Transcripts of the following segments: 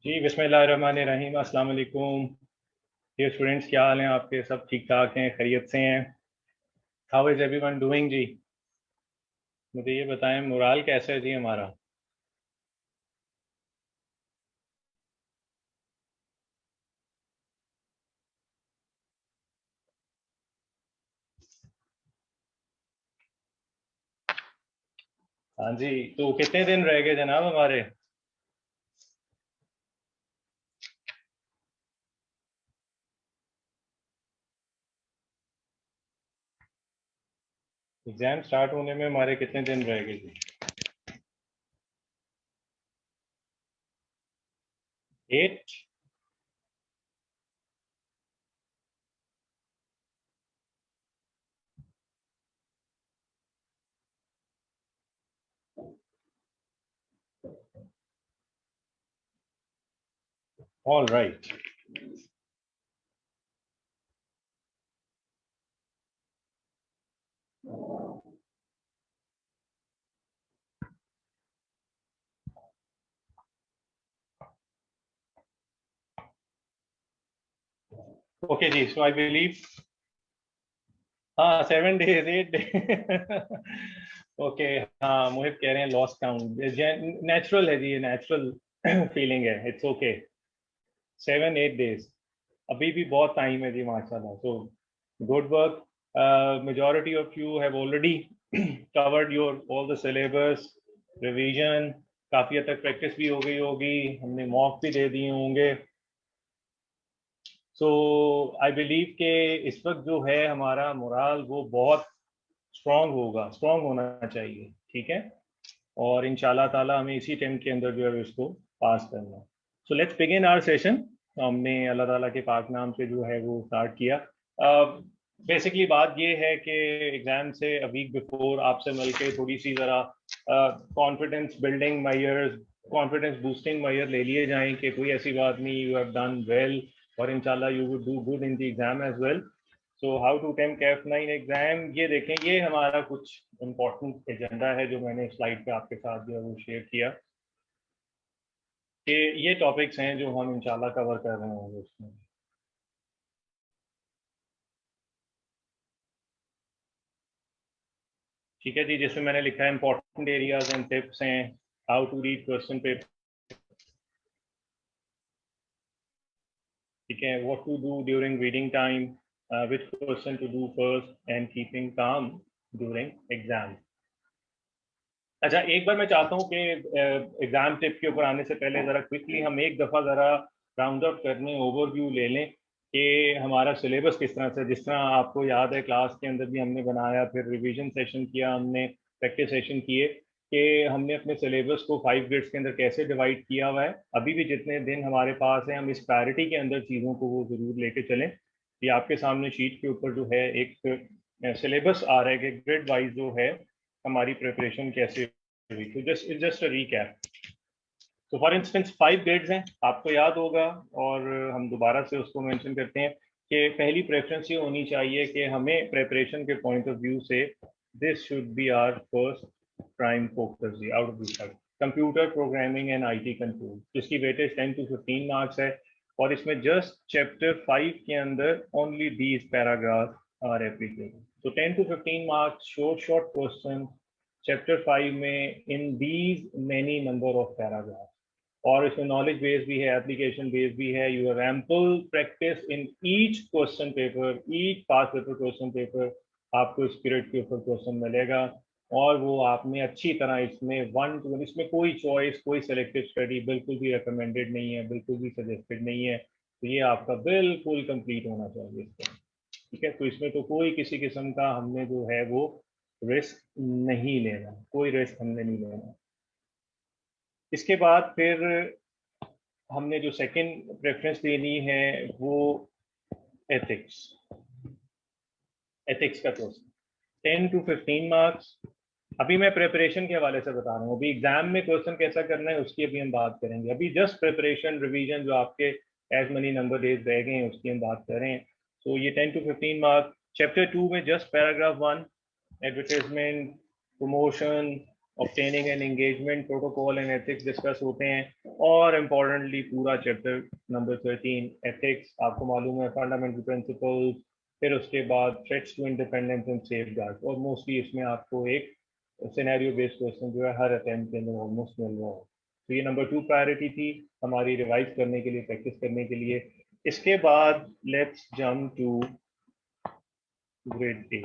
जी बिस्मिल्लाहिर्रहमानिर्रहीम। अस्सलाम वालेकुम। ये स्टूडेंट्स, क्या हाल हैं आपके? सब ठीक ठाक हैं, खैरियत से हैं? हाउ इज़ एवरीवन डूइंग जी? मुझे ये बताएं, मोराल कैसा है जी हमारा? हाँ जी। तो कितने दिन रह गए जनाब हमारे? एग्ज़ाम स्टार्ट होने में हमारे कितने दिन रह गए जी? 8। All right. ओके जी, सो आई बिलीव, हाँ 7 डेज 8 डे ओके। हाँ, मोहित कह रहे हैं लॉस्ट काउंट। नेचुरल है जी, ये नेचुरल फीलिंग है, इट्स ओके। 7 8 डेज, अभी भी बहुत टाइम है जी माशाल्लाह। So good work. majority of you have already covered your all the syllabus revision। काफी हद तक प्रैक्टिस भी हो गई होगी, हमने मॉक भी दे दिए होंगे। सो आई बिलीव के इस वक्त जो है हमारा मोराल वो बहुत स्ट्रांग होगा, स्ट्रांग होना चाहिए, ठीक है। और इंशाल्लाह ताला हमें इसी टाइम के अंदर जो है इसको पास करना। So let's begin our session. हमने अल्लाह ताला के पाक नाम से जो है वो स्टार्ट किया। बेसिकली बात ये है कि एग्जाम से अ वीक बिफोर आपसे मिलके थोड़ी सी ज़रा confidence building measures, confidence boosting measure ले लिए जाएं कि कोई ऐसी बात नहीं, यू हैव डन वेल और इंशाल्लाह you would do good in the exam as well. So how to attempt F9 exam, ये देखें, ये हमारा कुछ इम्पोर्टेंट एजेंडा है जो मैंने स्लाइड पे आपके साथ जो है वो शेयर किया कि ये टॉपिक्स हैं जो हम इंशाल्लाह कवर कर रहे होंगे उसमें। ठीक है जी, जिसमें मैंने लिखा है इंपॉर्टेंट एरियाज एंड टिप्स हैं, how to read question paper, ठीक है, what to do during reading time, which question to do first and keeping calm during exam. अच्छा, एक बार मैं चाहता हूँ कि एग्जाम टिप के ऊपर आने से पहले ज़रा क्विकली हम एक दफ़ा ज़रा राउंड अप करने, ओवरव्यू ले लें कि हमारा सिलेबस किस तरह से, जिस तरह आपको याद है क्लास के अंदर भी हमने बनाया, फिर रिवीजन सेशन किया हमने, प्रैक्टिस सेशन किए कि हमने अपने सिलेबस को 5 ग्रेड्स के अंदर कैसे डिवाइड किया हुआ है। अभी भी जितने दिन हमारे पास है हम इस प्रायोरिटी के अंदर चीज़ों को वो ज़रूर लेके चलें। ये आपके सामने शीट के ऊपर जो है एक सिलेबस आ रहा है कि ग्रेड वाइज जो है हमारी प्रिपरेशन कैसे हुई। तो जस्ट अ रीकैप। तो फॉर इंस्टेंस 5 ग्रेड्स हैं, आपको याद होगा, और हम दोबारा से उसको मेंशन करते हैं कि पहली प्रेफरेंस ये होनी चाहिए कि हमें प्रिपरेशन के पॉइंट ऑफ व्यू से this should be our first prime focus जी out of this. Computer programming and IT control, जिसकी वेटेज 10 to 15 मार्क्स है, और इसमें जस्ट चैप्टर 5 के अंदर only these paragraph are applicable. तो 10 to 15 marks, short short question chapter 5 में in these many number of paragraph. और इसमें नॉलेज बेस भी है, एप्लीकेशन बेस भी है। You have ample practice in each question paper, each pass paper question paper आपको इस पीरियड के ऊपर क्वेश्चन मिलेगा, और वो आपने अच्छी तरह इसमें 1 to 1, इसमें कोई चॉइस, कोई सेलेक्टिव स्टडी बिल्कुल भी रिकमेंडेड नहीं है, बिल्कुल भी सजेस्टेड नहीं है। तो ये आपका बिल्कुल कंप्लीट होना चाहिए इसका, ठीक है। तो इसमें तो कोई किसी किस्म का हमने जो है वो रिस्क नहीं लेना, कोई रिस्क हमने नहीं लेना। इसके बाद फिर हमने जो सेकंड प्रेफरेंस देनी है वो एथिक्स, एथिक्स का क्वेश्चन 10 to 15 मार्क्स। अभी मैं प्रिपरेशन के हवाले से बता रहा हूँ, अभी एग्जाम में क्वेश्चन कैसा करना है उसकी अभी हम बात करेंगे। अभी जस्ट प्रिपरेशन रिवीजन जो आपके एज मनी नंबर डेज रह गए हैं उसकी हम बात करें। तो ये 10 to 15 मार्क्स। चैप्टर 2 में just paragraph 1, advertisement, promotion, obtaining an engagement protocol and ethics discuss होते हैं, और इम्पोर्टेंटली पूरा चैप्टर नंबर 13 एथिक्स, आपको मालूम है फंडामेंटल प्रिंसिपल्स, फिर उसके बाद threats to independence and safeguard, और मोस्टली इसमें आपको एक सिनेरियो बेस्ड क्वेश्चन जो है हर अटेम्प्ट के अंदर ऑलमोस्ट मिल रहा है। तो ये नंबर 2 प्रायोरिटी थी हमारी रिवाइज करने के लिए, प्रैक्टिस करने के लिए। इसके बाद let's jump to grade A.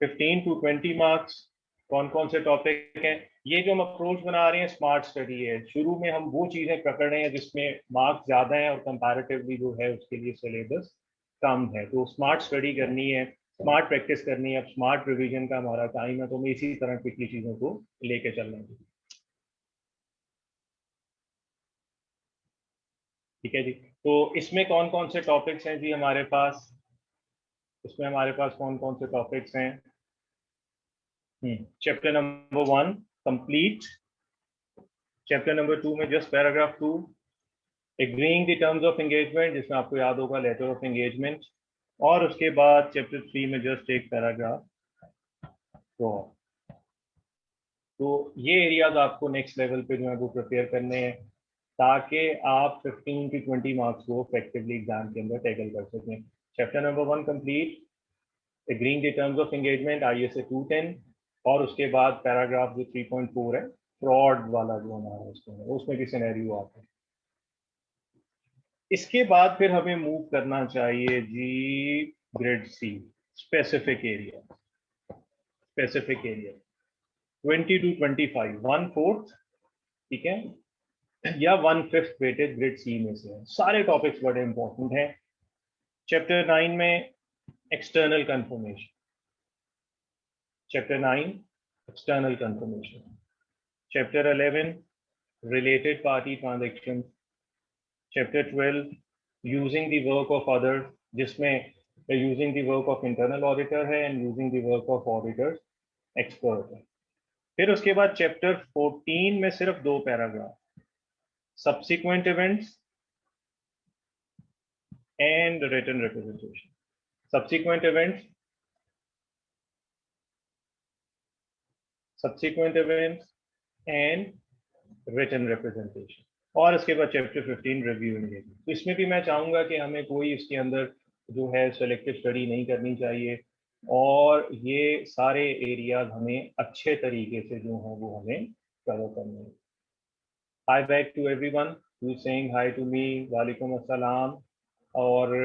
15 to 20 marks. कौन कौन से टॉपिक हैं? ये जो हम अप्रोच बना रहे हैं स्मार्ट स्टडी है। शुरू में हम वो चीजें पकड़ रहे हैं जिसमें मार्क्स ज्यादा हैं और कंपैरेटिवली जो है उसके लिए सिलेबस कम है। तो स्मार्ट स्टडी करनी है, स्मार्ट प्रैक्टिस करनी है। अब स्मार्ट रिवीजन का हमारा टाइम है, तो हम इसी तरह पिछली चीजों को लेके चल रहे हैं। ठीक है जी। तो इसमें कौन कौन से टॉपिक्स हैं जी हमारे पास? इसमें हमारे पास कौन कौन से टॉपिक्स हैं? Chapter number 1 complete. Chapter number 2 में just paragraph 2, agreeing the terms of engagement, जिसमें आपको याद होगा लेटर ऑफ एंगेजमेंट, और उसके बाद चैप्टर 3 में जस्ट एक पैराग्राफ। तो ये एरियाज आपको नेक्स्ट लेवल पे जो है वो प्रिपेयर करने हैं, ताकि आप 15 to 20 मार्क्स को इफेक्टिवली एग्जाम के अंदर टैकल कर सकें। Chapter number 1 complete, agreeing the terms of engagement ISA 210, और उसके बाद पैराग्राफ जो 3.4 है फ्रॉड वाला जो हमारा उसमें भी सिनेरियो आता है। इसके बाद फिर हमें मूव करना चाहिए जी grade C, specific area. Specific area 20 to 25, 1/4, ठीक है, या 1/5 वेटेज ग्रेड सी में से है। सारे टॉपिक्स बड़े इंपॉर्टेंट हैं। चैप्टर 9 में external confirmation, chapter 9 external confirmation, chapter 11 related party transaction, chapter 12 using the work of others, जिसमें using the work of internal auditor है and using the work of auditors expert है। फिर उसके बाद chapter 14 में सिर्फ 2 paragraph, subsequent events and written representation. Subsequent events, subsequent events and written representation, और इसके बाद चैप्टर 15 रिव्यू एंगेजमेंट। तो इसमें भी मैं चाहूंगा कि हमें कोई इसके अंदर जो है सेलेक्टिव स्टडी नहीं करनी चाहिए, और ये सारे एरियाज हमें अच्छे तरीके से जो है वो हमें कवर करने हैं। Hi back to everyone who is saying hi to me, वालेकुम अस्सलाम। और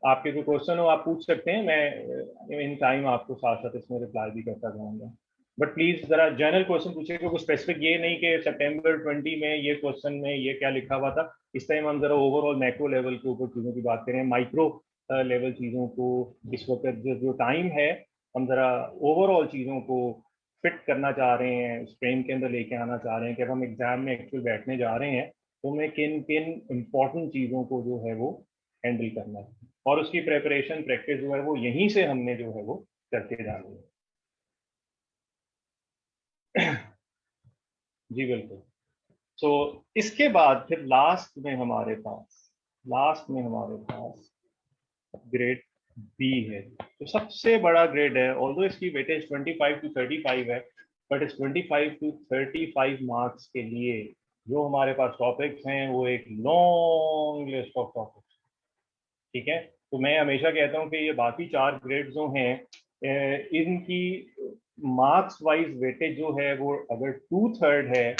आपके कोई क्वेश्चन हो आप पूछ सकते हैं, मैं इन टाइम आपको साथ साथ इसमें रिप्लाई भी करता जाऊंगा। बट प्लीज जरा जनरल क्वेश्चन पूछिए, क्योंकि स्पेसिफिक ये नहीं कि सितंबर 20 में ये क्वेश्चन में ये क्या लिखा हुआ था। इस टाइम हम जरा ओवरऑल मैक्रो लेवल के ऊपर चीज़ों की बात करें, माइक्रो लेवल चीज़ों को इस वक्त जो टाइम है हम जरा ओवरऑल चीज़ों को फिट करना चाह रहे हैं, फ्रेम के अंदर लेके आना चाह रहे हैं कि हम एग्जाम में एक्चुअल बैठने जा रहे हैं तो हमें किन किन इम्पोर्टेंट चीज़ों को जो है वो हैंडल करना है, और उसकी प्रेपरेशन प्रैक्टिस जो है वो यहीं से हमने जो है वो करके जानी है। जी बिल्कुल। सो इसके बाद फिर लास्ट में हमारे पास ग्रेड बी है, तो सबसे बड़ा ग्रेड है। ऑल्दो इसकी वेटेज 25 to 35 है, बट इस 25 to 35 मार्क्स के लिए जो हमारे पास टॉपिक्स हैं वो एक लॉन्ग लिस्ट ऑफ टॉपिक्स, ठीक है। तो मैं हमेशा कहता हूँ कि ये बाकी 4 ग्रेड जो हैं इनकी मार्क्स वाइज वेटेज जो है वो अगर 2/3 है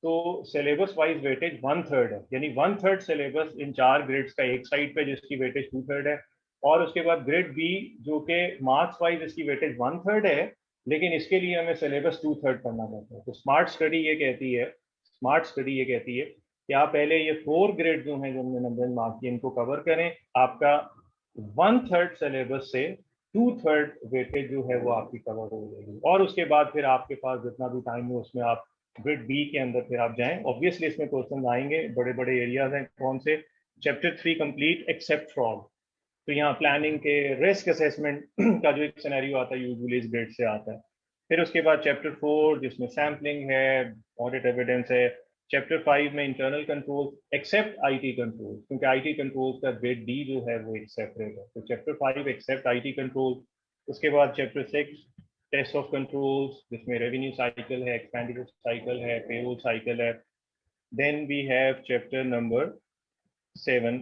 तो सिलेबस वाइज वेटेज 1/3 है, यानी 1/3 सिलेबस इन 4 ग्रेड्स का एक साइड पे जिसकी वेटेज 2/3 है, और उसके बाद ग्रेड बी जो कि मार्क्स वाइज इसकी वेटेज 1/3 है, लेकिन इसके लिए हमें सिलेबस 2/3 पढ़ना पड़ता है। तो स्मार्ट स्टडी ये कहती है कि आप पहले ये 4 ग्रेड जो हैं जो हमने नंबर मार्क किए इनको कवर करें, आपका 1/3 सिलेबस से 2/3 वेटेज जो है वो आपकी कवर हो जाएगी, और उसके बाद फिर आपके पास जितना भी टाइम हो उसमें आप ग्रेड बी के अंदर फिर आप जाएं। ऑब्वियसली इसमें क्वेश्चन आएंगे, बड़े बड़े एरियाज हैं। कौन से? चैप्टर 3 कंप्लीट एक्सेप्ट फ्रॉड, तो यहाँ प्लानिंग के रिस्क असेसमेंट का जो एक सिनेरियो आता है यूजुअली इस ग्रेड से आता है। फिर उसके बाद चैप्टर 4 जिसमें सैम्पलिंग है, ऑडिट एविडेंस है। चैप्टर 5 में internal control except IT control, क्योंकि आईटी कंट्रोल का ग्रेड डी जो है वो एक सेपरेट है, तो चैप्टर 5 एक्सेप्ट आईटी कंट्रोल। उसके बाद चैप्टर 6 टेस्ट ऑफ कंट्रोल्स जिसमें रेवेन्यू साइकिल है, एक्सपेंडिचर साइकिल है, पेरोल साइकिल है. Then we have chapter number 7,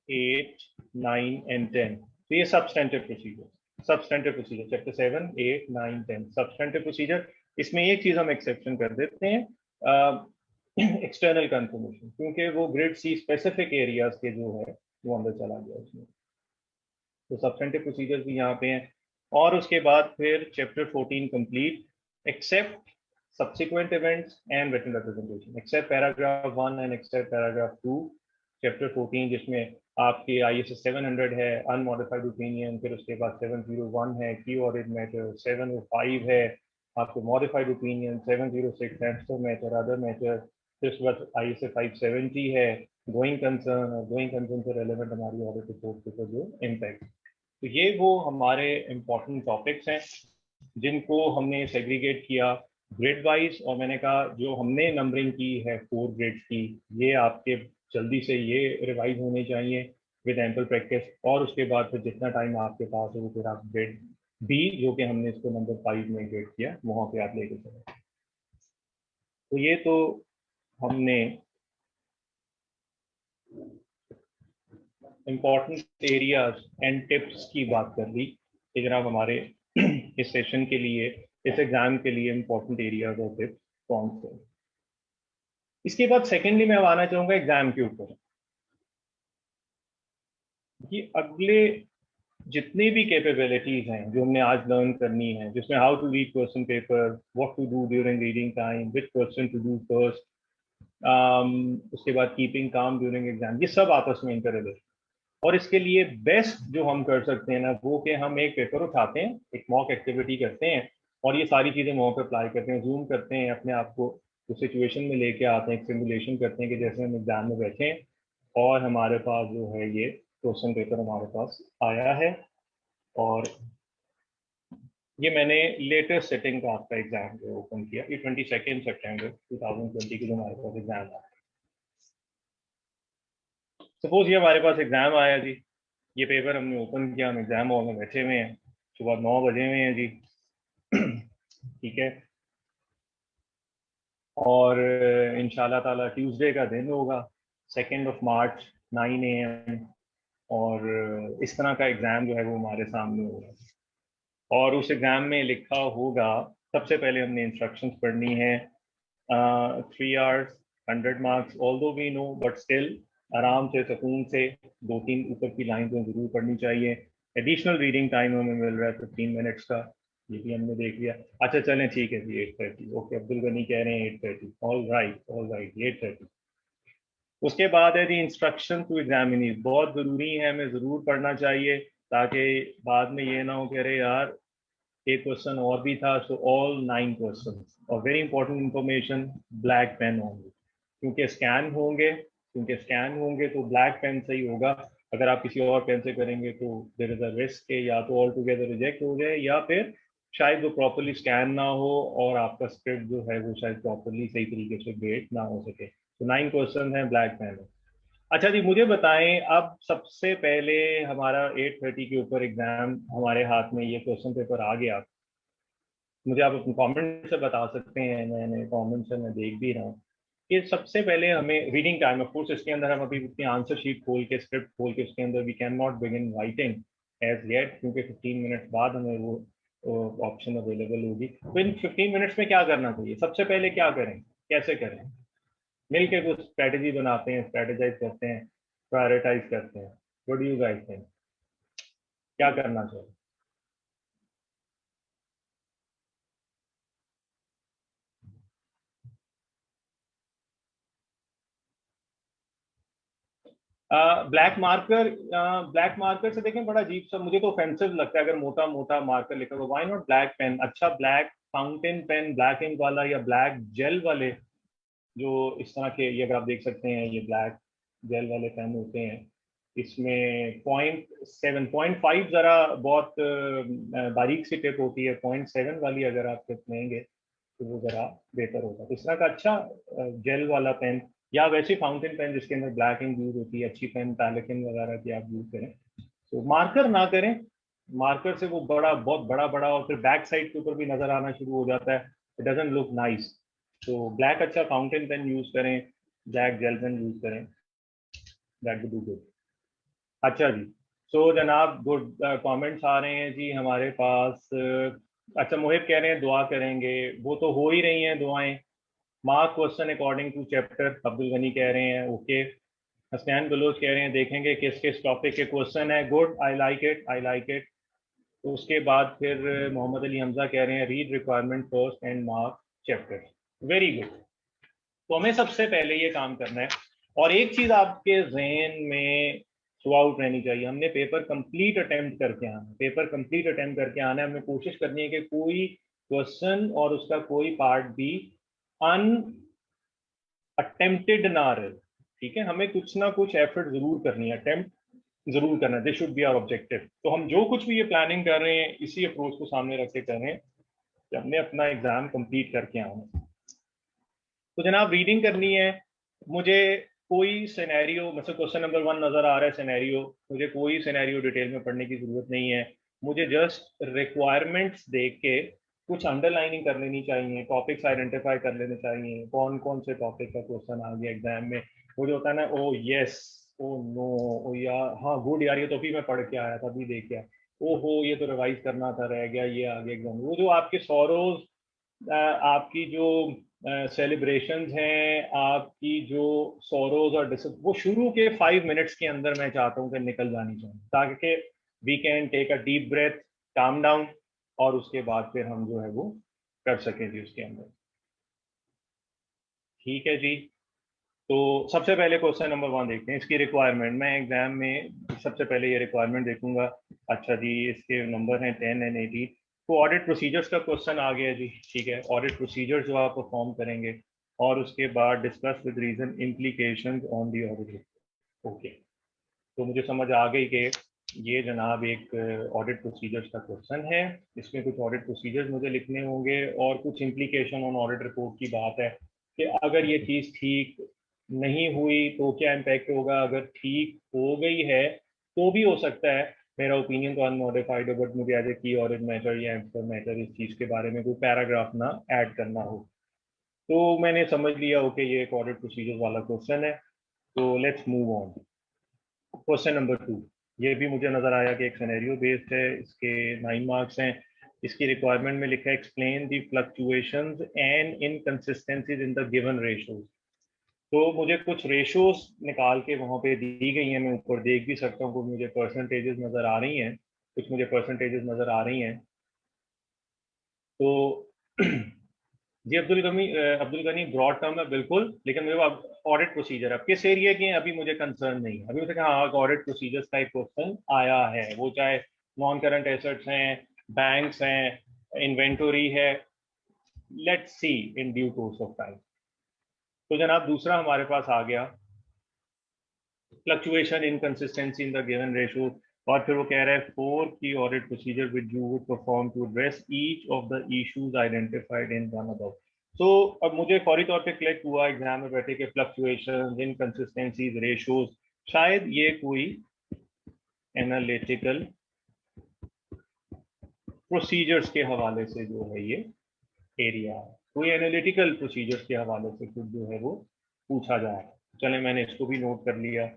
8, 9 and 10. तो ये substantive procedure chapter 7, 8, 9, 10 substantive procedure. इसमें एक चीज हम एक्सेप्शन कर देते हैं, एक्सटर्नल कंफर्मेशन, क्योंकि वो ग्रिड सी स्पेसिफिक एरियाज के जो है वो अंदर चला गया उसमें. तो सब्सटेंटिव प्रोसीजर्स भी यहाँ पे हैं. और उसके बाद फिर chapter 14 complete except subsequent events and written representation except paragraph 1 and except paragraph 2. Chapter 14 जिसमें आपके ISS 700 है अनमॉडिफाइड ओपिनियन, फिर उसके बाद 701 है की ऑडिट मैटर, 705 है आपको modified opinion, 706 extra matter, other matter, फिर उसके बाद ISS 570 है गोइंग कंसर्न, और गोइंग कंसर्न से रेलेवेंट हमारी ऑडिट रिपोर्ट के ऊपर जो इम्पैक्ट. तो ये वो हमारे इम्पोर्टेंट टॉपिक्स हैं जिनको हमने सेग्रीगेट किया ग्रेड वाइज. और मैंने कहा जो हमने नंबरिंग की है 4 ग्रेड्स की, ये आपके जल्दी से ये रिवाइज होने चाहिए विद एम्पल प्रैक्टिस. और उसके बाद फिर जितना टाइम आपके पास है वो फिर आप ग्रेड बी, जो कि हमने इसको नंबर 5 में ग्रेड किया, वहाँ पे आप लेके चले. तो ये तो हमने इम्पोर्टेंट एरियाज एंड टिप्स की बात कर ली कि जनाब हमारे इस सेशन के लिए, इस एग्जाम के लिए इम्पोर्टेंट एरियाज और टिप्स कौन से. इसके बाद सेकेंडली मैं आना चाहूंगा एग्जाम के ऊपर कि अगले जितनी भी कैपेबिलिटीज हैं जो हमने आज लर्न करनी है, जिसमें how to read question paper, what to do during reading time, which question to do first, उसके बाद कीपिंग काम ड्यूरिंग एग्जाम, ये सब आपस में इंटर रिलेटेड. और इसके लिए बेस्ट जो हम कर सकते हैं ना वो कि हम एक पेपर उठाते हैं, एक मॉक एक्टिविटी करते हैं और ये सारी चीज़ें वहाँ पे अप्लाई करते हैं, जूम करते हैं, अपने आप को उस सिचुएशन में लेके आते हैं, एक सिमुलेशन करते हैं कि जैसे हम एग्जाम में बैठे हैं और हमारे पास जो है ये क्वेश्चन पेपर हमारे पास आया है. और ये मैंने लेटेस्ट सेटिंग का आपका एग्जाम जो ओपन किया, ये 22 सितंबर 2020 की जो हमारे पास एग्जाम आया. सपोज ये हमारे पास एग्जाम आया जी, ये पेपर हमने ओपन किया, हम एग्जाम हॉल में बैठे हुए हैं, सुबह 9 बजे हुए हैं जी. ठीक है. और इंशाल्लाह ताला ट्यूसडे का दिन होगा, 2 मार्च 9 AM. और इस तरह का एग्जाम जो है वो हमारे सामने होगा. और उस एग्जाम में लिखा होगा, सबसे पहले हमने इंस्ट्रक्शंस पढ़नी है. 3 hours 100 marks, although we know but still आराम से सुकून से 2-3 ऊपर की लाइन तो जरूर पढ़नी चाहिए. एडिशनल रीडिंग टाइम हमें मिल रहा है 15 मिनट्स का, ये भी हमने देख लिया. अच्छा चलें ठीक है जी, 8:30. ओके, अब्दुल गनी कह रहे हैं 8:30. All right 8:30. उसके बाद है जी इंस्ट्रक्शन टू एग्जामिनी, बहुत ज़रूरी है, हमें ज़रूर पढ़ना चाहिए ताकि बाद में ये ना हो कि अरे यार एक क्वेश्चन और भी था. So all 9 question. और very important information, black pen होंगे, क्योंकि स्कैन होंगे तो ब्लैक पेन से ही होगा. अगर आप किसी और पेन से करेंगे तो देयर इज अ रिस्क के या तो ऑल टुगेदर रिजेक्ट हो जाए या फिर शायद वो प्रॉपरली स्कैन ना हो और आपका स्क्रिप्ट जो है वो शायद प्रॉपरली सही तरीके से ग्रेड ना हो सके. तो 9 क्वेश्चन है, ब्लैक पेन है. अच्छा जी, मुझे बताएं अब सबसे पहले हमारा 8:30 के ऊपर एग्जाम हमारे हाथ में, ये क्वेश्चन पेपर आ गया. मुझे आप अपने कमेंट से बता सकते हैं, मैंने कमेंट से मैं देख भी रहा हूँ कि सबसे पहले हमें रीडिंग टाइम, ऑफ कोर्स इसके अंदर हम अभी अपनी आंसर शीट खोल के, स्क्रिप्ट खोल के उसके अंदर we can not begin writing as yet, क्योंकि 15 मिनट्स बाद हमें वो ऑप्शन अवेलेबल होगी. तो इन 15 मिनट्स में क्या करना चाहिए, सबसे पहले क्या करें, कैसे करें, मिलके कुछ स्ट्रेटेजी बनाते हैं, स्ट्रेटेजाइज करते हैं, प्रायोरिटाइज करते हैं. What do you guys think, क्या करना चाहिए? ब्लैक मार्कर से देखें बड़ा अजीब सा, मुझे तो ऑफेंसिव लगता है अगर मोटा मोटा मार्कर लिखा हो. Why not black pen? अच्छा black fountain pen, black ink वाला या ब्लैक जेल वाले, जो इस तरह के, ये अगर आप देख सकते हैं ये ब्लैक जेल वाले पेन होते हैं. इसमें 0.7 0.5 जरा बहुत बारीक सी टिप होती है, 0.7 वाली अगर आप टिप लेंगे तो वो जरा बेहतर होगा. तो इस तरह का अच्छा जेल वाला पेन या वैसे फाउंटेन पेन जिसके अंदर ब्लैक इंक यूज होती है, अच्छी पेन पैलेकिन वगैरह की आप यूज करें. तो मार्कर ना करें, मार्कर से वो बहुत बड़ा बड़ा और फिर बैक साइड के ऊपर भी नजर आना शुरू हो जाता है, इट डजंट लुक नाइस। तो ब्लैक अच्छा फाउंटेन पेन यूज करें, ब्लैक जेल पेन यूज करें, दैट विल डू गुड। अच्छा जी, सो जनाब गुड कमेंट्स आ रहे हैं जी हमारे पास। अच्छा मोहित कह रहे हैं दुआ करेंगे, वो तो हो ही रही हैं दुआएं। Mark question according to chapter, Abdul Ghani कह रहे हैं ओके। हसनैन बलोच कह रहे हैं देखेंगे किस किस टॉपिक के क्वेश्चन है, good, I like it, I like it. तो उसके बाद फिर मोहम्मद अली हमजा कह रहे हैं read requirement first and mark chapter, very good. तो हमें सबसे पहले ये काम करना है, और एक चीज आपके जहन में थ्रू आउट रहनी चाहिए, हमने पेपर कंप्लीट अटेम्प्ट करके आना है, पेपर कंप्लीट अटेम्प्ट करके आना है। हमें कोशिश करनी है कि कोई क्वेश्चन और उसका कोई पार्ट भी अन अटेम्प्टेड ना रहे, ठीक है। हमें कुछ ना कुछ एफर्ट जरूर करनी है, अटेम्प्ट जरूर करना है, this should be our objective. तो हम जो कुछ भी ये प्लानिंग कर रहे हैं इसी अप्रोच को सामने रख के कर रहे हैं कि हमने अपना एग्जाम कंप्लीट करके आना है। तो जनाब रीडिंग करनी है, मुझे कोई सिनेरियो, मतलब क्वेश्चन नंबर 1 नजर आ रहा है सिनेरियो, मुझे कोई सिनेरियो डिटेल में पढ़ने की जरूरत नहीं है, मुझे जस्ट रिक्वायरमेंट्स देख के कुछ अंडरलाइनिंग कर लेनी चाहिए, टॉपिक्स आइडेंटिफाई कर लेने चाहिए, कौन कौन से टॉपिक का क्वेश्चन आ गया एग्जाम में। वो जो होता है ना, ओ यस, ओ नो, ओ यार हाँ गुड यार, ये तो भी मैं पढ़ के आया था, अभी देख के, ओहो ये तो रिवाइज करना था, रह गया, ये आ गया एग्जाम। वो जो आपके सौरोज, आपकी जो सेलिब्रेशंस हैं, आपकी जो सोरोज और वो शुरू के 5 मिनट्स के अंदर मैं चाहता हूँ कि निकल जानी चाहिए, ताकि we can take a deep breath, calm down, और उसके बाद फिर हम जो है वो कर सकें जी उसके अंदर। ठीक है जी, तो सबसे पहले क्वेश्चन नंबर 1 देखते हैं, इसकी रिक्वायरमेंट। मैं एग्जाम में सबसे पहले ये रिक्वायरमेंट देखूंगा। अच्छा जी, इसके नंबर हैं 10 एंड 18। तो ऑडिट प्रोसीजर्स का क्वेश्चन आ गया जी, ठीक है। ऑडिट प्रोसीजर्स जो आप परफॉर्म करेंगे, और उसके बाद discuss with reason implications on the audit. Okay, तो मुझे समझ आ गई कि ये जनाब एक ऑडिट प्रोसीजर्स का क्वेश्चन है। इसमें कुछ ऑडिट प्रोसीजर्स मुझे लिखने होंगे और कुछ इम्प्लीकेशन ऑन ऑडिट रिपोर्ट की बात है कि अगर ये चीज़ ठीक नहीं हुई तो क्या इम्पैक्ट होगा, अगर ठीक हो गई है तो भी हो सकता है मेरा ओपिनियन तो अनमोडिफाइड हो, बट मुझे एज ए की ऑडिट मैटर या एंकर मैटर इस चीज़ के बारे में कोई पैराग्राफ ना ऐड करना हो। तो मैंने समझ लिया ओके ये एक ऑडिट प्रोसीजर वाला क्वेश्चन है। तो let's move on. Question number 2, ये भी मुझे नजर आया कि एक सिनेरियो बेस्ड है, इसके 9 मार्क्स हैं। इसकी रिक्वायरमेंट में लिखा है explain the fluctuations and inconsistencies in the given ratios. तो मुझे कुछ रेशोज निकाल के वहां पे दी गई हैं, मैं ऊपर देख भी सकता हूँ, कुछ मुझे परसेंटेजेस नजर आ रही हैं, कुछ मुझे परसेंटेजेस नजर आ रही हैं। तो जी अब्दुल गनी ब्रॉड टर्म है बिल्कुल, लेकिन मेरे ऑडिट प्रोसीजर अब किस एरिया के हैं अभी मुझे कंसर्न नहीं है। अभी मुझे हाँ ऑडिट प्रोसीजर्स का एक क्वेश्चन आया है, वो चाहे नॉन करंट एसेट्स हैं, बैंक्स हैं, इन्वेंटोरी है, let's see in due course of time. तो जनाब दूसरा हमारे पास आ गया fluctuation inconsistency in the given ratio, और फिर वो कह रहा है 4 की audit procedure which you would perform to address each of the issues identified in one above. तो अब मुझे फौरी तौर पे क्लिक हुआ एग्जाम में बैठे के फ्लक्चुएशन इनकंसिस्टेंसीज रेशियोज, शायद ये कोई एनालिटिकल प्रोसीजर्स के हवाले से जो है ये एरिया है, कोई एनालिटिकल प्रोसीजर्स के हवाले से कुछ जो है वो पूछा जाए। चले मैंने इसको भी नोट कर लिया,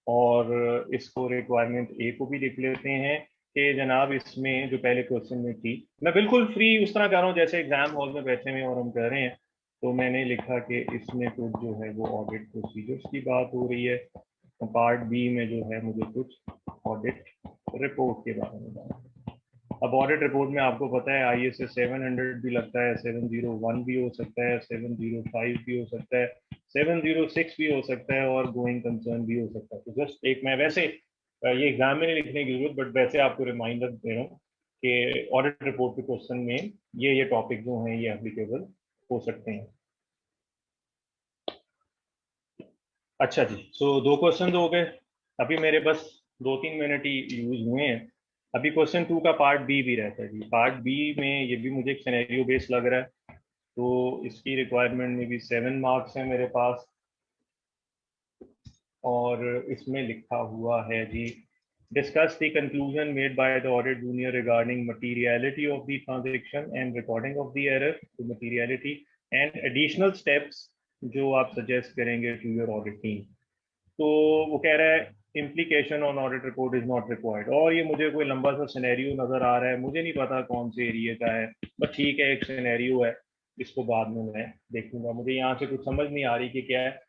और इसको रिक्वायरमेंट ए को भी लिख लेते हैं कि जनाब इसमें जो पहले क्वेश्चन में थी, मैं बिल्कुल फ्री उस तरह कर रहा हूँ जैसे एग्जाम हॉल में बैठे हुए और हम कर रहे हैं। तो मैंने लिखा कि इसमें कुछ जो है वो ऑडिट प्रोसीजर्स की बात हो रही है, पार्ट बी में जो है मुझे कुछ ऑडिट रिपोर्ट के बारे में बात। अब ऑडिट रिपोर्ट में आपको पता है ISA 700 भी लगता है, 701 भी हो सकता है, 705 भी हो सकता है, 706 भी हो सकता है, और गोइंग कंसर्न भी हो सकता है। तो जस्ट एक मैं वैसे ये एग्जाम में नहीं लिखने की जरूरत, बट वैसे आपको रिमाइंडर दे रहा हूँ कि ऑडिट रिपोर्ट के क्वेश्चन में ये टॉपिक जो हैं ये एप्लीकेबल हो सकते हैं। अच्छा जी, सो 2 क्वेश्चन हो गए, अभी मेरे बस 2-3 मिनट ही यूज हुए हैं। अभी क्वेश्चन 2 का पार्ट बी भी रहता है जी। पार्ट बी में ये भी मुझे एक सिनेरियो बेस्ड लग रहा है, तो इसकी रिक्वायरमेंट में भी 7 मार्क्स है मेरे पास, और इसमें लिखा हुआ है जी Discuss the conclusion made by the audit junior regarding materiality of the transaction and recording of the error to materiality and additional steps जो आप suggest करेंगे to your audit team. तो वो कह रहा है implication on audit report is not required, और ये मुझे कोई लंबा सा सिनेरियो नजर आ रहा है, मुझे नहीं पता कौन से एरिया का है, बट ठीक है एक सिनेरियो है, इसको बाद में मैं देखूंगा। मुझे यहाँ से कुछ समझ नहीं आ रही कि क्या है,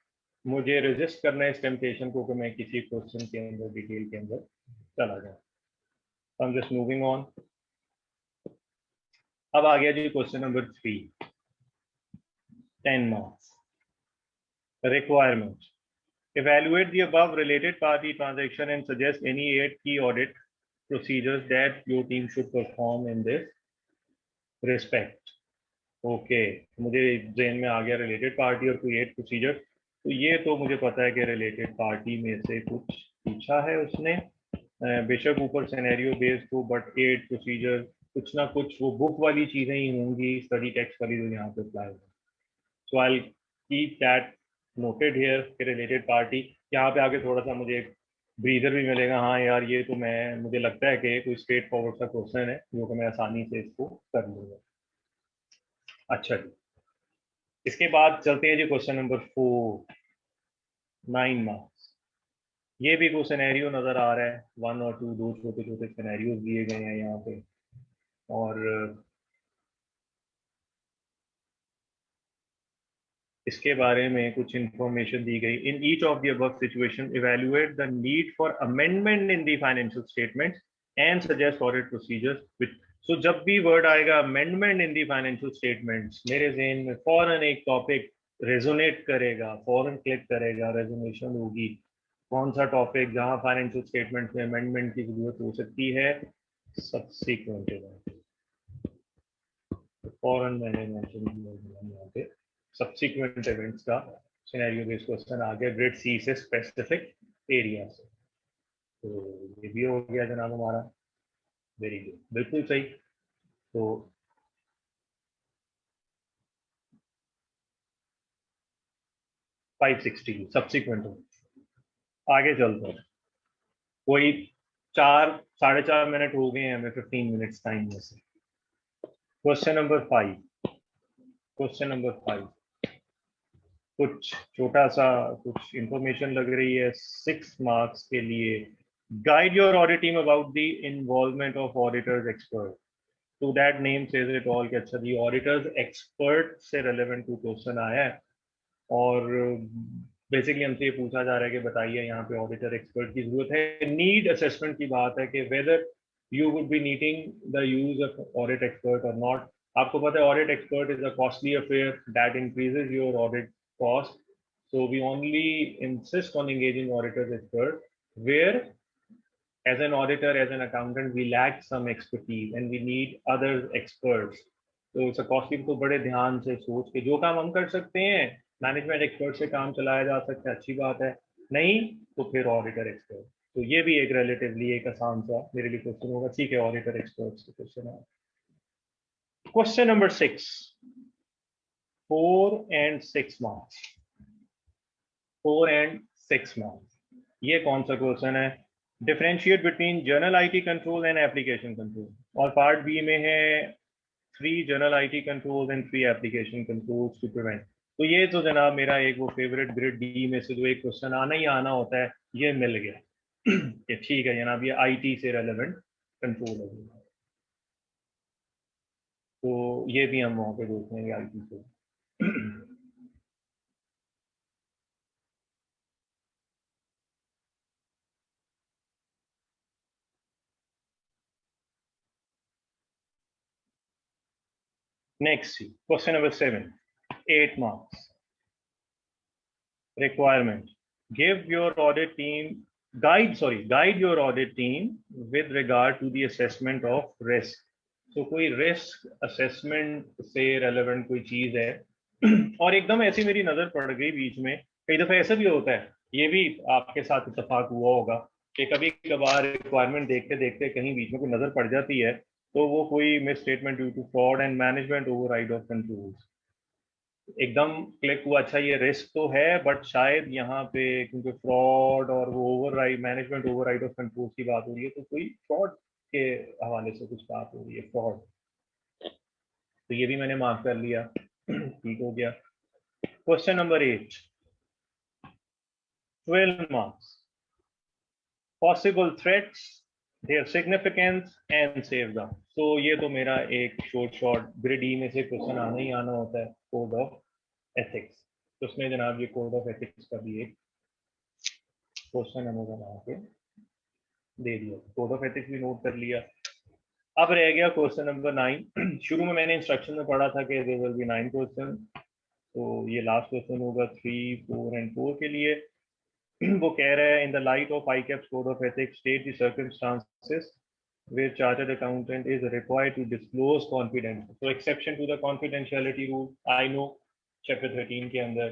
मुझे रेजिस्ट करना है इस टेम्पटेशन को कि मैं किसी क्वेश्चन के अंदर डिटेल के अंदर चला जाऊँ। I'm just moving on. अब आ गया जी question number 3, 10 marks. Requirements. Evaluate the above related party transaction and suggest any 8 key audit procedures that your team should perform in this respect. Okay, मुझे जेन में आ गया रिलेटेड पार्टी और कोई 8 procedure. तो ये तो मुझे पता है कि रिलेटेड पार्टी में से कुछ पूछा है उसने, बेशक ऊपर सिनेरियो बेस्ड हो, बट 8 प्रोसीजर कुछ ना कुछ वो बुक वाली चीजें ही होंगी, स्टडी टेक्स्ट वाली जो यहाँ पे अप्लाई होगी। So I keep that noted here कि रिलेटेड पार्टी। यहाँ पे आगे थोड़ा सा मुझे ब्रीजर भी मिलेगा, हाँ यार ये तो मुझे लगता है कि कोई स्ट्रेट फॉरवर्ड सा क्वेश्चन है जो कि मैं आसानी से इसको कर लूंगा। अच्छा जी, इसके बाद चलते हैं जी क्वेश्चन नंबर 4, 9 मार्क्स। ये भी कोई सिनेरियो नजर आ रहा है, 1 और 2, दो छोटे छोटे सिनेरियोज दिए गए हैं यहाँ पे, और इसके बारे में कुछ इंफॉर्मेशन दी गई। In each of the above situation evaluate the need for amendment in the financial statements and suggest audit procedures with. So जब भी वर्ड आएगा amendment in the financial statements, मेरे ज़हन में फौरन एक टॉपिक रेजोनेट करेगा, फौरन क्लिक करेगा, रेजोनेशन होगी। कौन सा टॉपिक जहां फाइनेंशियल स्टेटमेंट में अमेंडमेंट की जरूरत हो सकती है? Subsequent event. फौरन मैंने मेंशन किया यहाँ पे सब्सिक्वेंट इवेंट्स का सिनेरियो बेस्ड क्वेश्चन आ गया ग्रेड सी से स्पेसिफिक एरिया से। तो ये भी हो गया जनाब हमारा, वेरी गुड, बिल्कुल सही। तो फाइव 560 सब्सिक्वेंट आगे चलते हैं। कोई 4-4.5 मिनट हो गए हैं हमें 15 मिनट्स टाइम में से। क्वेश्चन नंबर 5 कुछ छोटा सा कुछ इंफॉर्मेशन लग रही है 6 मार्क्स के लिए। Guide your audit team about the involvement of auditors expert. To that name says it all. अच्छा जी, ऑडिटर्स एक्सपर्ट से रेलेवेंट टू क्वेश्चन आया है, और बेसिकली हमसे ये पूछा जा रहा है कि बताइए यहाँ पे ऑडिटर एक्सपर्ट की जरूरत है। नीड असेसमेंट की बात है कि whether you would be needing the use of audit expert और नॉट। आपको पता है audit expert is a costly affair that increases your audit cost. So we only insist on engaging auditors expert where as an auditor, as an accountant, we lack some expertise and we need other experts. तो इस costing को बड़े ध्यान से सोच के जो काम हम कर सकते हैं, मैनेजमेंट एक्सपर्ट से काम चलाया जा सकता है, अच्छी बात है, नहीं तो फिर ऑडिटर एक्सपर्ट। तो ये भी एक रिलेटिवली एक आसान सा मेरे लिए क्वेश्चन होगा। ठीक है, ऑडिटर एक्सपर्ट से क्वेश्चन है। Question number 6, 4 and 6 marks। 4 and 6 marks। ये कौन सा क्वेश्चन है? Differentiate between general IT control and application control, और पार्ट बी में है 3 general IT control and 3 application control to prevent. तो ये तो जनाब मेरा एक वो फेवरेट ग्रेड डी में से जो एक क्वेश्चन आना ही आना होता है, ये मिल गया। ये ठीक है जनाब, ये आईटी से रेलेवेंट कंट्रोल है, तो ये भी हम वहां पे देख लेंगे आईटी से। Next, question number 7, 8 marks. Requirement: guide your audit team with regard to the assessment of risk. So कोई risk assessment से relevant कोई चीज है, और एकदम ऐसी मेरी नजर पड़ गई बीच में। कई दफा ऐसा भी होता है, ये भी आपके साथ इत्तेफाक हुआ होगा कि कभी कभार रिक्वायरमेंट देखते देखते कहीं बीच में कोई नजर पड़ जाती है, तो वो कोई misstatement due to fraud and management override of controls. एकदम क्लिक हुआ, अच्छा ये रिस्क तो है, बट शायद यहाँ पे क्योंकि फ्रॉड और वो override, management override of control की बात हो रही है, तो कोई फ्रॉड के हवाले से कुछ बात हो रही है, फ्रॉड। तो ये भी मैंने मार्क कर लिया, ठीक हो गया। Question number 8, 12 marks, possible threats, their significance and save them. तो ये तो मेरा एक शॉर्ट ग्रेड ई में से क्वेश्चन आना ही आना होता है, कोड ऑफ एथिक्स। तो उसमें जनाब ये कोड ऑफ एथिक्स का भी एक क्वेश्चन हमें बना के दे दिया, कोड ऑफ एथिक्स भी नोट कर लिया। अब रह गया क्वेश्चन नंबर 9। शुरू में मैंने इंस्ट्रक्शन में पढ़ा था कि देयर विल बी 9 क्वेश्चन, तो ये लास्ट क्वेश्चन होगा 3, 4 एंड 4 के लिए। वो कह रहा है in the light of ICAP's code of ethics state the circumstances where chartered accountant is required to disclose confidence. So exception to the confidentiality rule, I know chapter 13 के अंदर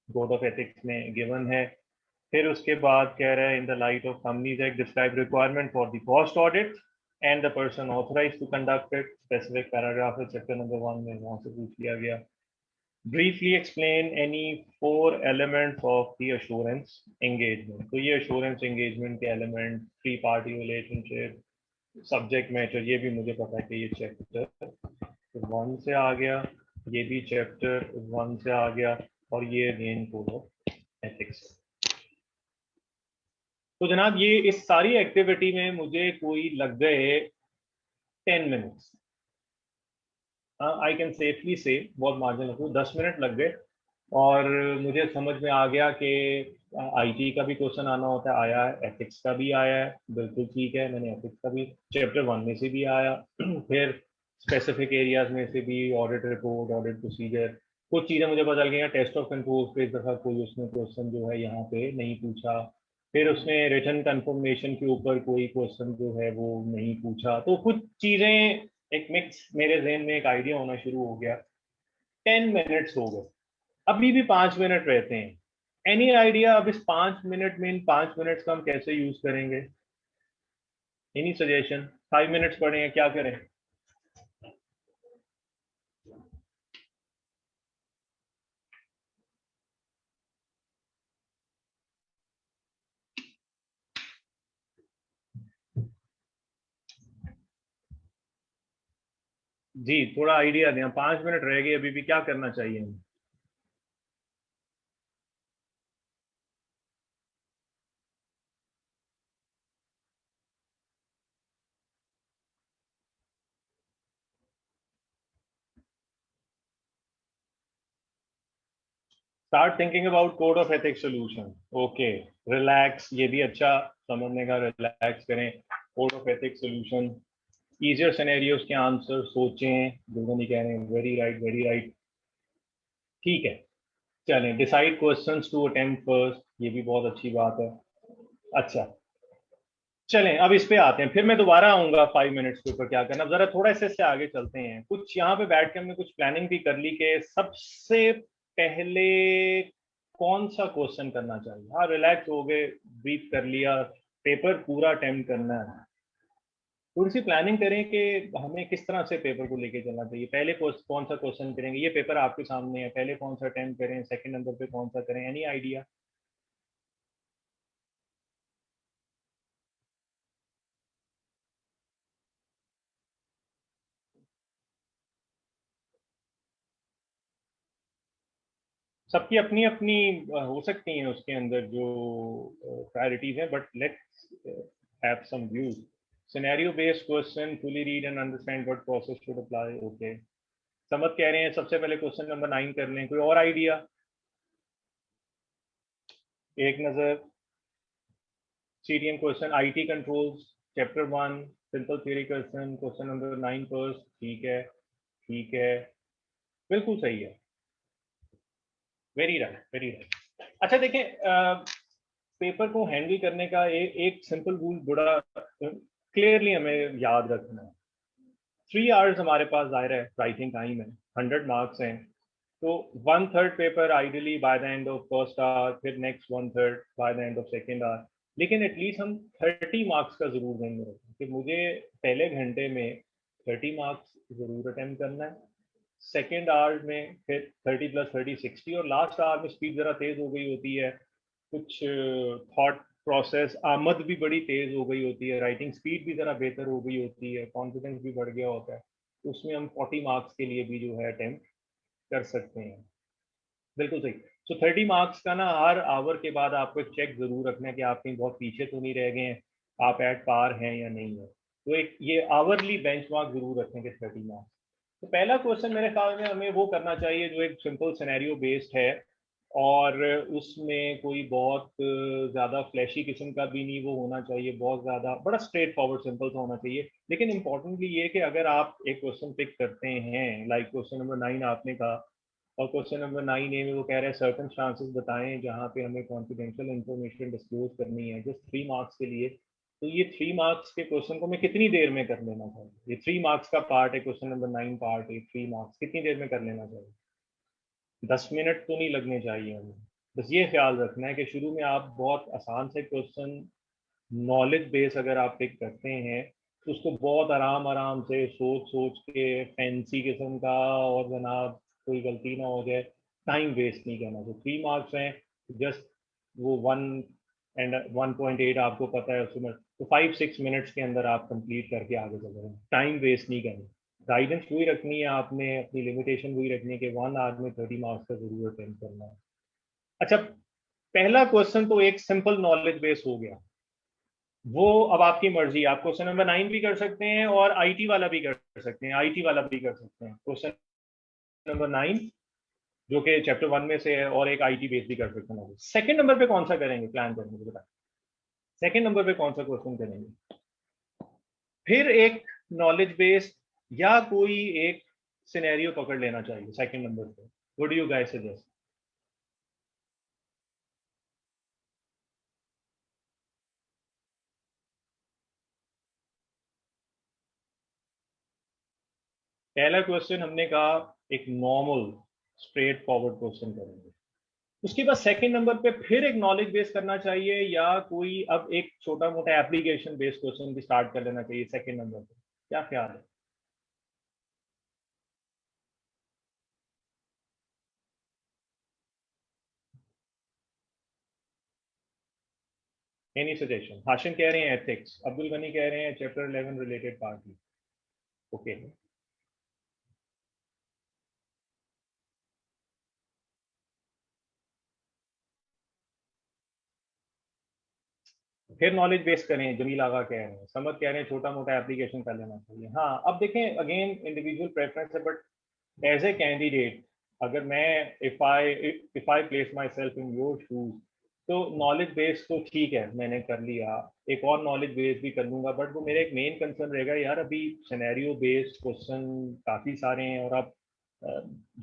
code of ethics में given है। फिर उसके बाद कह रहा है in the light of Companies Act describe requirement for the cost audit and the person authorised to conduct it, specific paragraph है चैप्टर नंबर 1 में, वहां से पूछ लिया गया। Briefly explain any 4 elements of the assurance engagement. तो ये assurance engagement के element, 3 party relationship, subject matter, ये भी मुझे पता है कि ये चैप्टर 1 से आ गया, ये भी चैप्टर 1 से आ गया, और ये अगेन कोड ऑफ एथिक्स। तो जनाब ये इस सारी एक्टिविटी में मुझे कोई लग गए 10 मिनट्स, आई कैन सेफली से, बहुत मार्जिन रखूँ, 10 मिनट लग गए। और मुझे समझ में आ गया कि IT का भी क्वेश्चन आना होता है, आया है, एथिक्स का भी आया है, बिल्कुल ठीक है, मैंने एथिक्स का भी चैप्टर 1 में से भी आया, फिर स्पेसिफिक एरियाज में से भी, ऑडिट रिपोर्ट, ऑडिट प्रोसीजर, कुछ चीज़ें मुझे बदल गई हैं। टेस्ट ऑफ कंट्रोल पे इस दफ़ा कोई उसने क्वेश्चन जो है यहाँ पे नहीं पूछा, फिर उसने रिटर्न कंफर्मेशन के ऊपर कोई क्वेश्चन जो है वो नहीं पूछा, तो कुछ चीज़ें एक मिक्स मेरे जहन में एक आइडिया होना शुरू हो गया। 10 मिनट्स हो गए, अभी भी 5 मिनट रहते हैं। एनी आइडिया अब इस 5 मिनट में, इन 5 मिनट्स का हम कैसे यूज करेंगे? Any suggestion? 5 मिनट्स पड़े हैं, क्या करें? जी थोड़ा आइडिया दें, 5 मिनट रह गए अभी भी, क्या करना चाहिए हमें? Start thinking about code of ethics solution. Okay, relax, ये भी अच्छा समझने का, रिलैक्स करें, code of ethics solution, easier scenarios के आंसर सोचें, बिल्कुल नहीं कह रहे हैं, वेरी राइट, वेरी राइट, ठीक है। चलें, decide questions to attempt first, ये भी बहुत अच्छी बात है। अच्छा, चलें अब इस पे आते हैं, फिर मैं दोबारा आऊंगा 5 मिनट्स के ऊपर क्या करना। जरा थोड़ा इससे आगे चलते हैं, कुछ यहाँ पे बैठ के हमने कुछ प्लानिंग भी कर ली कि सबसे पहले कौन सा क्वेश्चन करना चाहिए। हाँ रिलैक्स हो गए, ब्रीथ कर लिया, पेपर पूरा अटेम्प्ट करना है, थोड़ी सी प्लानिंग करें कि हमें किस तरह से पेपर को लेके चलना चाहिए। पहले कौन सा क्वेश्चन करेंगे, ये पेपर आपके सामने है, पहले कौन सा अटेम्प्ट करें, सेकंड नंबर पे कौन सा करें, एनी आइडिया? सबकी अपनी अपनी हो सकती हैं उसके अंदर जो प्रायोरिटीज हैं, but let's have some views. Scenario based question, fully read and understand what process should apply. Okay, समझ कह रहे हैं सबसे पहले क्वेश्चन नंबर 9 कर लें, कोई और आइडिया? एक नजर, CDM question, IT controls, chapter 1, simple theory question, question number 9 first, ठीक है, ठीक है, बिल्कुल सही है, वेरी राइट, वेरी राइट। अच्छा देखें, पेपर को हैंडल करने का एक सिंपल रूल बड़ा क्लियरली हमें याद रखना है। 3 आवर्स हमारे पास जाहिर है राइटिंग टाइम है, 100 मार्क्स हैं, तो 1/3 paper ideally by the end of first hour, फिर next 1/3 by the end of second hour, लेकिन एटलीस्ट हम 30 मार्क्स का जरूर देंगे कि मुझे पहले घंटे में 30 मार्क्स जरूर अटेम्प्ट करना है, सेकेंड आवर में फिर 30 प्लस 30 60, और लास्ट आवर में स्पीड ज़रा तेज़ हो गई होती है, कुछ थॉट प्रोसेस आमद भी बड़ी तेज़ हो गई होती है, राइटिंग स्पीड भी ज़रा बेहतर हो गई होती है, कॉन्फिडेंस भी बढ़ गया होता है, तो उसमें हम 40 मार्क्स के लिए भी जो है अटेम्प्ट कर सकते हैं। बिल्कुल सही। सो 30 मार्क्स का ना हर आवर के बाद आपको एक चेक ज़रूर रखना है कि आप कहीं बहुत पीछे तो नहीं रह गए हैं, आप एट पार हैं या नहीं है। तो एक ये आवरली बेंचमार्क ज़रूर रखें कि 30 मार्क्स। तो पहला क्वेश्चन मेरे ख्याल में हमें वो करना चाहिए जो एक सिंपल सिनेरियो बेस्ड है, और उसमें कोई बहुत ज़्यादा फ्लैशी किस्म का भी नहीं वो होना चाहिए, बहुत ज़्यादा बड़ा स्ट्रेट फॉरवर्ड सिंपल सा होना चाहिए। लेकिन इंपॉर्टेंटली ये कि अगर आप एक क्वेश्चन पिक करते हैं, लाइक क्वेश्चन नंबर 9 आपने कहा, और क्वेश्चन नंबर 9 ए में वो कह रहे हैं सर्कमस्टांसेस बताएं जहाँ पे हमें कॉन्फिडेंशियल इंफॉर्मेशन डिस्क्लोज करनी है जस्ट 3 मार्क्स के लिए, तो ये 3 मार्क्स के क्वेश्चन को मैं कितनी देर में कर लेना चाहिए? ये 3 मार्क्स का पार्ट है, क्वेश्चन नंबर 9 पार्ट है, 3 मार्क्स कितनी देर में कर लेना चाहिए? 10 मिनट तो नहीं लगने चाहिए हमें। बस ये ख्याल रखना है कि शुरू में आप बहुत आसान से क्वेश्चन, नॉलेज बेस अगर आप पिक करते हैं, तो उसको बहुत आराम आराम से सोच सोच के फैंसी किस्म का, और जनाब कोई गलती ना हो जाए, टाइम वेस्ट नहीं करना। तो 3 मार्क्स हैं, जस्ट वो 1 एंड 1.8 आपको पता है उसमें, तो 5-6 मिनट्स के अंदर आप कंप्लीट करके आगे चल रहे हैं, टाइम वेस्ट नहीं करना। गाइडेंस वही रखनी है आपने, अपनी लिमिटेशन वही रखनी है कि 1 आवर में 30 मार्क्स का जरूर अटेंड करना है। अच्छा, पहला क्वेश्चन तो एक सिंपल नॉलेज बेस हो गया, वो अब आपकी मर्जी, आप क्वेश्चन नंबर 9 भी कर सकते हैं और आईटी वाला भी कर सकते हैं, आईटी वाला भी कर सकते हैं क्वेश्चन नंबर 9 जो कि चैप्टर 1 में से है, और एक आईटी बेस भी कर सकते हैं। सेकंड नंबर पे कौन सा करेंगे, प्लान करेंगे बताएं, सेकंड नंबर पे कौन सा क्वेश्चन करेंगे? फिर एक नॉलेज बेस या कोई एक सिनेरियो पकड़ लेना चाहिए सेकंड नंबर पे। What do you guys suggest? पहला क्वेश्चन हमने कहा एक नॉर्मल स्ट्रेट फॉरवर्ड क्वेश्चन करेंगे, उसके बाद सेकंड नंबर पे फिर एक नॉलेज बेस करना चाहिए, या कोई अब एक छोटा मोटा एप्लीकेशन बेस्ड क्वेश्चन भी स्टार्ट कर लेना चाहिए सेकंड नंबर पे? क्या ख्याल है? Any suggestion? हाशिम कह रहे हैं एथिक्स, अब्दुल गनी कह रहे हैं चैप्टर 11 रिलेटेड पार्टी। ओके, फिर नॉलेज बेस करें, जमील आगा कह रहे हैं, समझ कह रहे हैं छोटा मोटा एप्लीकेशन कर लेना चाहिए। हाँ, अब देखें अगेन इंडिविजुअल प्रेफरेंस है, बट एज ए कैंडिडेट, अगर मैं if I place my self in your shoes, तो नॉलेज बेस तो ठीक है मैंने कर लिया, एक और नॉलेज बेस भी कर लूंगा, बट वो मेरा एक मेन कंसर्न रहेगा यार, अभी सिनेरियो बेस्ड क्वेश्चन काफ़ी सारे हैं, और अब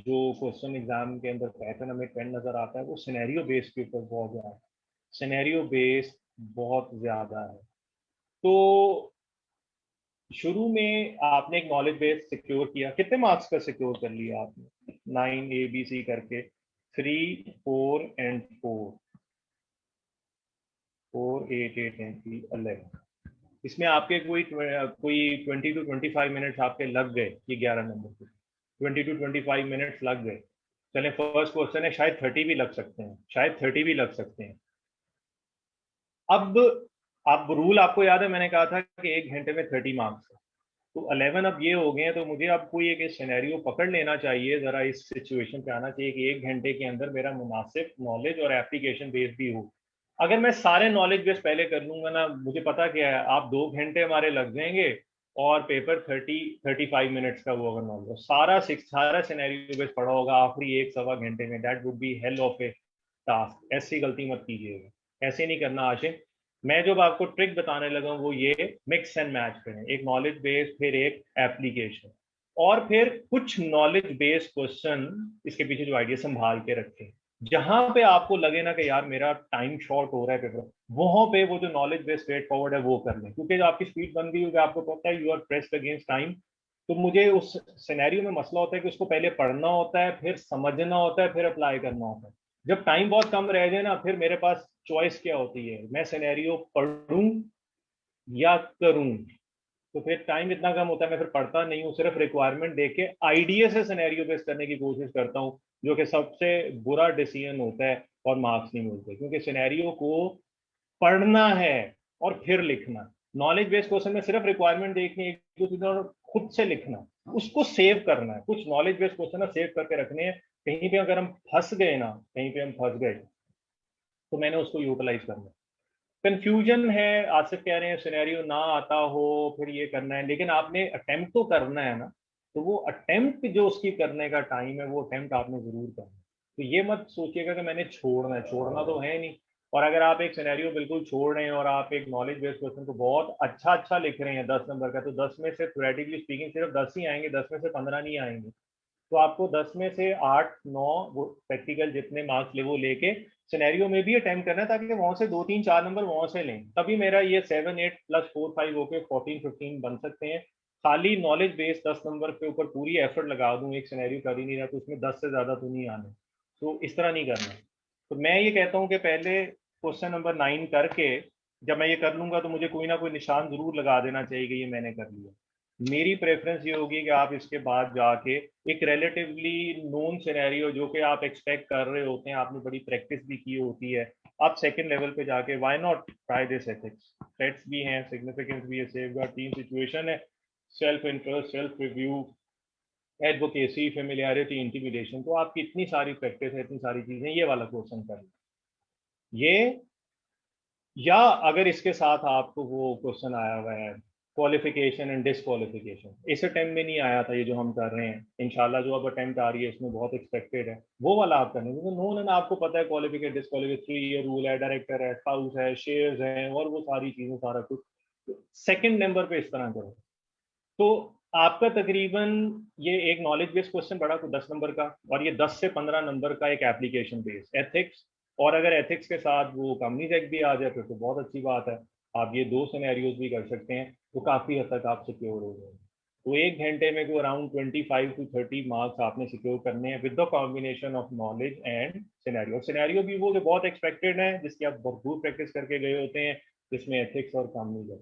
जो क्वेश्चन एग्जाम के अंदर पैटर्न हमें ट्रेंड नजर आता है वो सिनेरियो बेस्ड के ऊपर बहुत ज़्यादा, सिनेरियो बेस्ड बहुत ज़्यादा है। तो शुरू में आपने एक नॉलेज बेस सिक्योर किया, कितने मार्क्स का सिक्योर कर लिया आपने? 9 ABC करके, 3, 4 एंड 4, 4, 8, 8 एंड 3, 11, इसमें आपके कोई 20 to 25 मिनट्स आपके लग गए, ये 11 नंबर पे 20 to 25 मिनट्स लग गए। चले, फर्स्ट क्वेश्चन है, शायद 30 भी लग सकते हैं, शायद 30 भी लग सकते हैं। अब आप रूल आपको याद है, मैंने कहा था कि 1 घंटे में 30 मार्क्स है, तो 11 अब ये हो गए हैं, तो मुझे अब कोई एक सिनेरियो पकड़ लेना चाहिए, जरा इस सिचुएशन पे आना चाहिए कि 1 घंटे के अंदर मेरा मुनासिब नॉलेज और एप्लीकेशन बेस भी हो। अगर मैं सारे नॉलेज बेस पहले कर लूंगा ना, मुझे पता क्या है, आप 2 घंटे हमारे लग जाएंगे, और पेपर 35 मिनट्स का वो अगर नॉलेज सारा सिनेरियो बेस पढ़ा होगा आखिरी 1-1.25 घंटे में, that would be hell of A task. ऐसी गलती मत कीजिएगा, ऐसे नहीं करना आशिम। मैं जो आपको ट्रिक बताने लगा हूं वो ये, मिक्स एंड मैच करें, एक नॉलेज बेस फिर एक एप्लीकेशन, और फिर कुछ नॉलेज बेस्ड क्वेश्चन इसके पीछे जो आइडिया संभाल के रखें। जहां पे आपको लगे ना कि यार मेरा टाइम शॉर्ट हो रहा है पेपर, वहां पे वो जो नॉलेज बेस्ड स्ट्रेट फॉरवर्ड है वो कर लें, क्योंकि जो आपकी स्पीड बन गई होगी, आपको पता है you are pressed against time, तो मुझे उस सिनेरियो में मसला होता है कि उसको पहले पढ़ना होता है, फिर समझना होता है, फिर अप्लाई करना होता है। जब टाइम बहुत कम रह जाए ना, फिर मेरे पास चॉइस क्या होती है, मैं सिनेरियो पढ़ूं या करूं? तो फिर टाइम इतना कम होता है, मैं फिर पढ़ता नहीं हूँ, सिर्फ रिक्वायरमेंट देख के आइडिया से सिनेरियो बेस करने की कोशिश करता हूँ, जो कि सबसे बुरा डिसीजन होता है और मार्क्स नहीं मिलते, क्योंकि सिनेरियो को पढ़ना है और फिर लिखना। नॉलेज बेस्ड क्वेश्चन में सिर्फ रिक्वायरमेंट देखनी है एक दो चीजें और खुद से लिखना, उसको सेव करना है। कुछ नॉलेज बेस्ड क्वेश्चन ना सेव करके रखने हैं, कहीं पे अगर हम फंस गए ना, कहीं पे हम फंस गए तो मैंने उसको यूटिलाइज करना है। कंफ्यूजन है, आसिफ कह रहे हैं सिनेरियो ना आता हो फिर ये करना है, लेकिन आपने अटेम्प्ट तो करना है ना, तो वो अटेम्प्ट जो उसकी करने का टाइम है वो अटेम्प्ट आपने जरूर करना है। तो ये मत सोचिएगा कि मैंने छोड़ना है, छोड़ना तो है नहीं। और अगर आप एक सिनेरियो बिल्कुल छोड़ रहे हैं और आप एक नॉलेज बेस्ड क्वेश्चन को बहुत अच्छा अच्छा लिख रहे हैं 10 नंबर का, तो 10 में से थ्योरेटिकली स्पीकिंग सिर्फ 10 ही आएंगे, 10 में से 15 नहीं आएंगे। तो आपको 10 में से 8 9 वो प्रैक्टिकल जितने मार्क्स ले वो लेके सिनेरियो में भी अटेम्प्ट करना है, ताकि वहां से 2 3 4 नंबर वहां से लें, तभी मेरा ये 7 8 प्लस 4 5 होके 14 15 बन सकते हैं। खाली नॉलेज बेस 10 नंबर के ऊपर पूरी एफर्ट लगा दूं, एक सिनेरियो कर ही नहीं रहा, तो उसमें 10 से ज्यादा तो नहीं आने। तो इस तरह नहीं करना। तो मैं ये कहता हूँ कि पहले क्वेश्चन नंबर 9 करके, जब मैं ये कर लूंगा तो मुझे कोई ना कोई निशान जरूर लगा देना चाहिए कि ये मैंने कर लिया। मेरी प्रेफरेंस ये होगी कि आप इसके बाद जाके एक रिलेटिवली नोन सिनेरियो, जो कि आप एक्सपेक्ट कर रहे होते हैं, आपने बड़ी प्रैक्टिस भी की होती है, आप सेकंड लेवल पे जाके why not try this ethics. Threats भी हैं, सिग्निफिकेंस भी है, सेफगार्ड टीम सिचुएशन है, self interest, self review, advocacy, familiarity, intimidation. तो आपकी इतनी सारी प्रैक्टिस है, इतनी सारी चीजें, ये वाला क्वेश्चन कर ये, या अगर इसके साथ आपको वो क्वेश्चन आया हुआ है क्वालिफिकेशन एंड डिसक्वालिफिकेशन, इस अटेम्प्ट में नहीं आया था, ये जो हम कर रहे हैं इंशाल्लाह जो अब अटेम्प्ट आ रही है इसमें बहुत एक्सपेक्टेड है, वो वाला आप करने, क्योंकि नो ना आपको पता है क्वालिफिकेट डिसक्वालिफिकेट 3 ईयर रूल है, डायरेक्टर है, स्पाउस है, शेयर्स हैं, और वो सारी चीजें सारा कुछ। सेकंड नंबर पे इस तरह करो तो आपका तकरीबन ये एक नॉलेज बेस्ड क्वेश्चन बड़ा तो 10 नंबर का, और ये 10 से 15 नंबर का एक एप्लीकेशन बेस्ड एथिक्स। और अगर एथिक्स के साथ वो कंपनीज एक्ट भी आ जाए फिर तो बहुत अच्छी बात है, आप ये 2 सिनेरियोज भी कर सकते हैं, तो काफ़ी हद तक आप सिक्योर हो गए। तो 1 घंटे में को अराउंड 25 to 30 मार्क्स आपने सिक्योर करने हैं with the combination of knowledge and scenario. Scenario भी वो जो बहुत एक्सपेक्टेड है, जिसकी आप भरपूर प्रैक्टिस करके गए होते हैं, जिसमें एथिक्स और कंपनीज है।